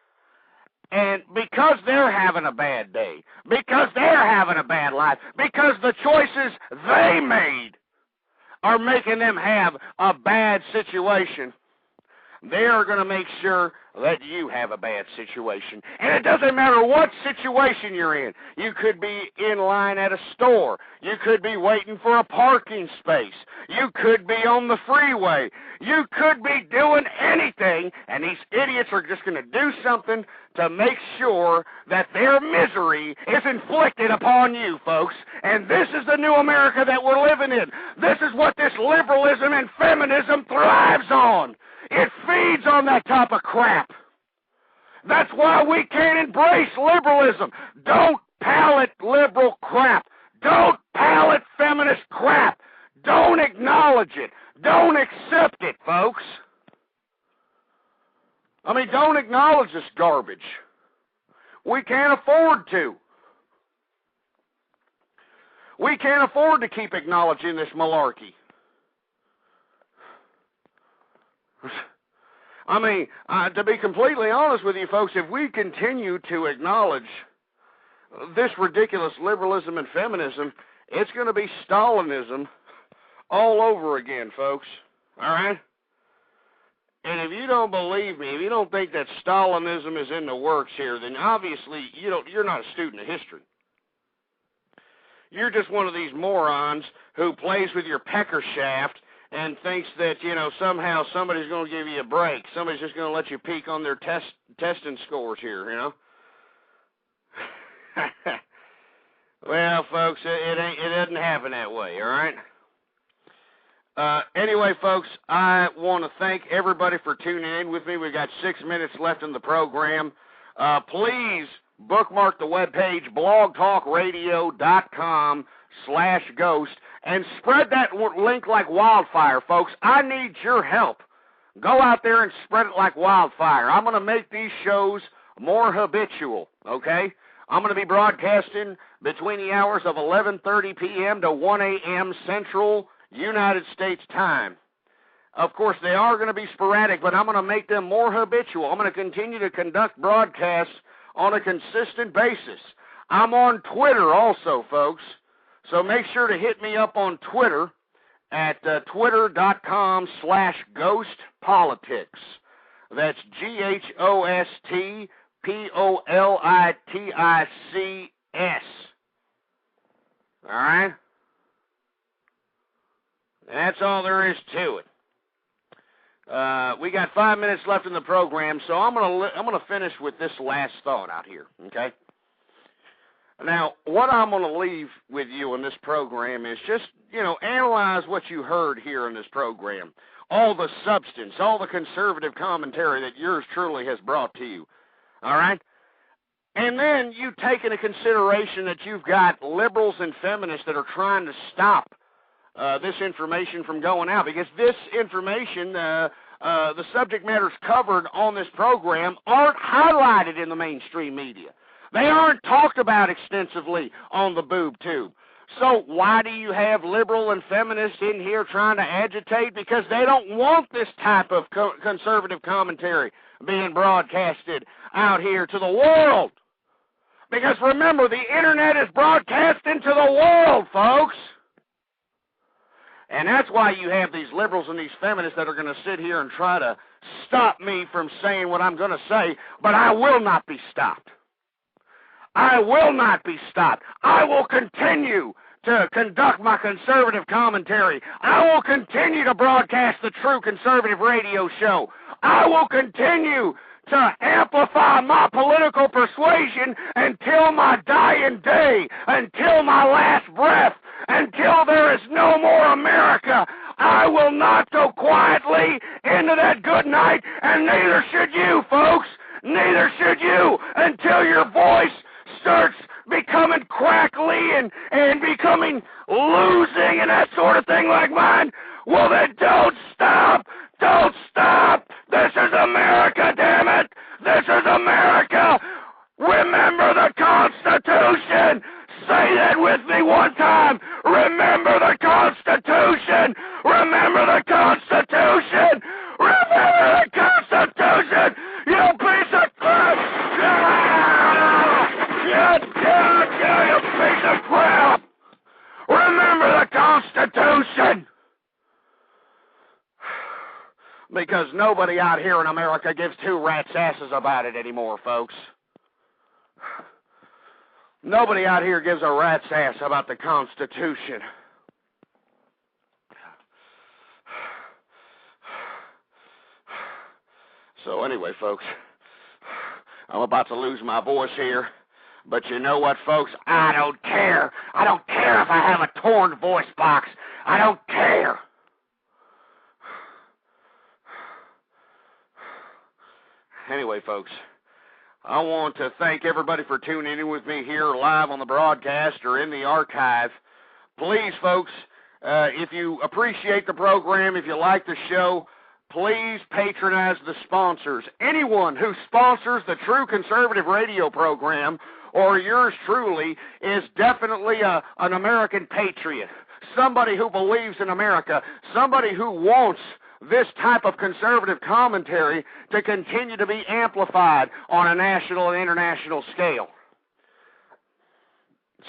And because they're having a bad day, because they're having a bad life, because the choices they made are making them have a bad situation, they are going to make sure that you have a bad situation. And it doesn't matter what situation you're in. You could be in line at a store. You could be waiting for a parking space. You could be on the freeway. You could be doing anything, and these idiots are just going to do something to make sure that their misery is inflicted upon you, folks. And this is the new America that we're living in. This is what this liberalism and feminism thrives on. It feeds on that type of crap. That's why we can't embrace liberalism. Don't palate liberal crap. Don't palate feminist crap. Don't acknowledge it. Don't accept it, folks. Don't acknowledge this garbage. We can't afford to. We can't afford to keep acknowledging this malarkey. To be completely honest with you folks, if we continue to acknowledge this ridiculous liberalism and feminism, it's going to be Stalinism all over again, folks. All right? And if you don't believe me, if you don't think that Stalinism is in the works here, then obviously you're not a student of history. You're just one of these morons who plays with your pecker shaft and thinks that, somehow somebody's going to give you a break. Somebody's just going to let you peek on their testing scores here, Well, folks, it doesn't happen that way, all right? Anyway, folks, I want to thank everybody for tuning in with me. We've got 6 minutes left in the program. please bookmark the webpage, blogtalkradio.com/ghost, and spread that link like wildfire, folks. I need your help. Go out there and spread it like wildfire. I'm going to make these shows more habitual, okay? I'm going to be broadcasting between the hours of 11:30 p.m. to 1 a.m. Central United States time. Of course, they are going to be sporadic, but I'm going to make them more habitual. I'm going to continue to conduct broadcasts on a consistent basis. I'm on Twitter also, folks, so make sure to hit me up on Twitter at twitter.com/ghostpolitics. That's GHOSTPOLITICS. All right? That's all there is to it. We got 5 minutes left in the program, so I'm gonna finish with this last thought out here, okay? Now, what I'm going to leave with you in this program is just, analyze what you heard here in this program. All the substance, all the conservative commentary that yours truly has brought to you, all right? And then you take into consideration that you've got liberals and feminists that are trying to stop this information from going out, because this information, the subject matters covered on this program aren't highlighted in the mainstream media. They aren't talked about extensively on the boob tube. So why do you have liberal and feminists in here trying to agitate? Because they don't want this type of conservative commentary being broadcasted out here to the world. Because remember, the internet is broadcasting to the world, folks. And that's why you have these liberals and these feminists that are going to sit here and try to stop me from saying what I'm going to say, but I will not be stopped. I will not be stopped. I will continue to conduct my conservative commentary. I will continue to broadcast the True Conservative Radio Show. I will continue to amplify my political persuasion until my dying day, until my last breath, until there is no more America. I will not go quietly into that good night, and neither should you, folks. Neither should you, until your voice starts becoming crackly and becoming losing and that sort of thing like mine. Well, then don't stop. Don't stop. This is America, damn it. This is America. Remember the Constitution. Say that with me one time. Remember the Constitution. Remember the Constitution. Remember the Constitution. You piece of crap. You piece of crap. Remember the Constitution. Because nobody out here in America gives two rats' asses about it anymore, folks. Nobody out here gives a rat's ass about the Constitution. So anyway, folks, I'm about to lose my voice here. But you know what, folks? I don't care. I don't care if I have a torn voice box. I don't care. Anyway, folks, I want to thank everybody for tuning in with me here live on the broadcast or in the archive. Please, folks, if you appreciate the program, if you like the show, please patronize the sponsors. Anyone who sponsors the True Conservative Radio program or yours truly is definitely an American patriot, somebody who believes in America, somebody who wants this type of conservative commentary to continue to be amplified on a national and international scale.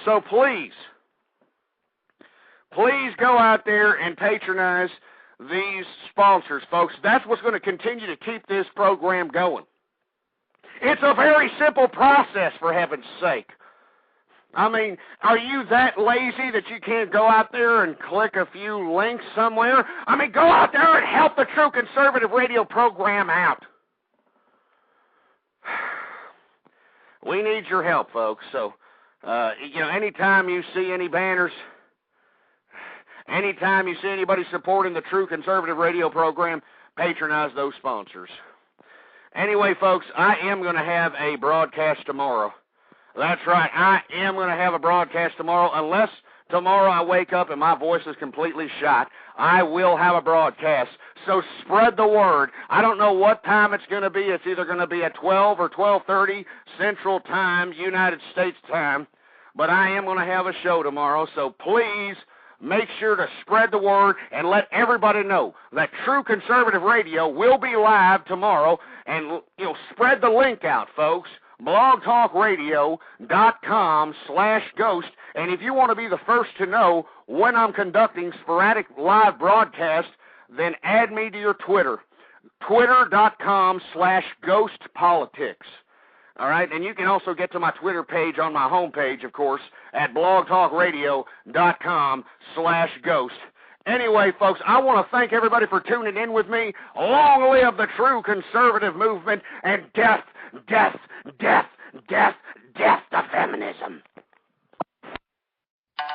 So please go out there and patronize these sponsors, folks. That's what's going to continue to keep this program going. It's a very simple process, for heaven's sake. I mean, are you that lazy that you can't go out there and click a few links somewhere? I mean, go out there and help the True Conservative Radio program out. We need your help, folks. So, anytime you see any banners, anytime you see anybody supporting the True Conservative Radio program, patronize those sponsors. Anyway, folks, I am going to have a broadcast tomorrow. That's right, I am going to have a broadcast tomorrow. Unless tomorrow I wake up and my voice is completely shot, I will have a broadcast. So spread the word. I don't know what time it's going to be. It's either going to be at 12 or 12:30 Central Time, United States time. But I am going to have a show tomorrow, so please make sure to spread the word and let everybody know that True Conservative Radio will be live tomorrow. And, spread the link out, folks. blogtalkradio.com/ghost. And if you want to be the first to know when I'm conducting sporadic live broadcasts, then add me to your Twitter, twitter.com/ghostpolitics. All right, and you can also get to my Twitter page on my homepage, of course, at blogtalkradio.com/ghost. Anyway, folks, I want to thank everybody for tuning in with me. Long live the True Conservative Movement, and death, death, death, death, death to feminism.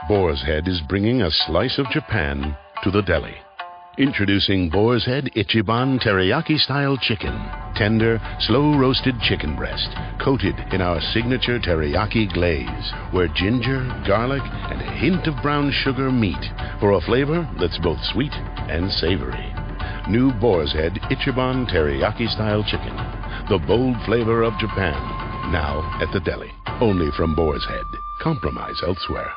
Boar's Head is bringing a slice of Japan to the deli. Introducing Boar's Head Ichiban Teriyaki-style chicken. Tender, slow-roasted chicken breast, coated in our signature teriyaki glaze, where ginger, garlic, and a hint of brown sugar meet for a flavor that's both sweet and savory. New Boar's Head Ichiban Teriyaki-style chicken. The bold flavor of Japan. Now at the deli. Only from Boar's Head. Compromise elsewhere.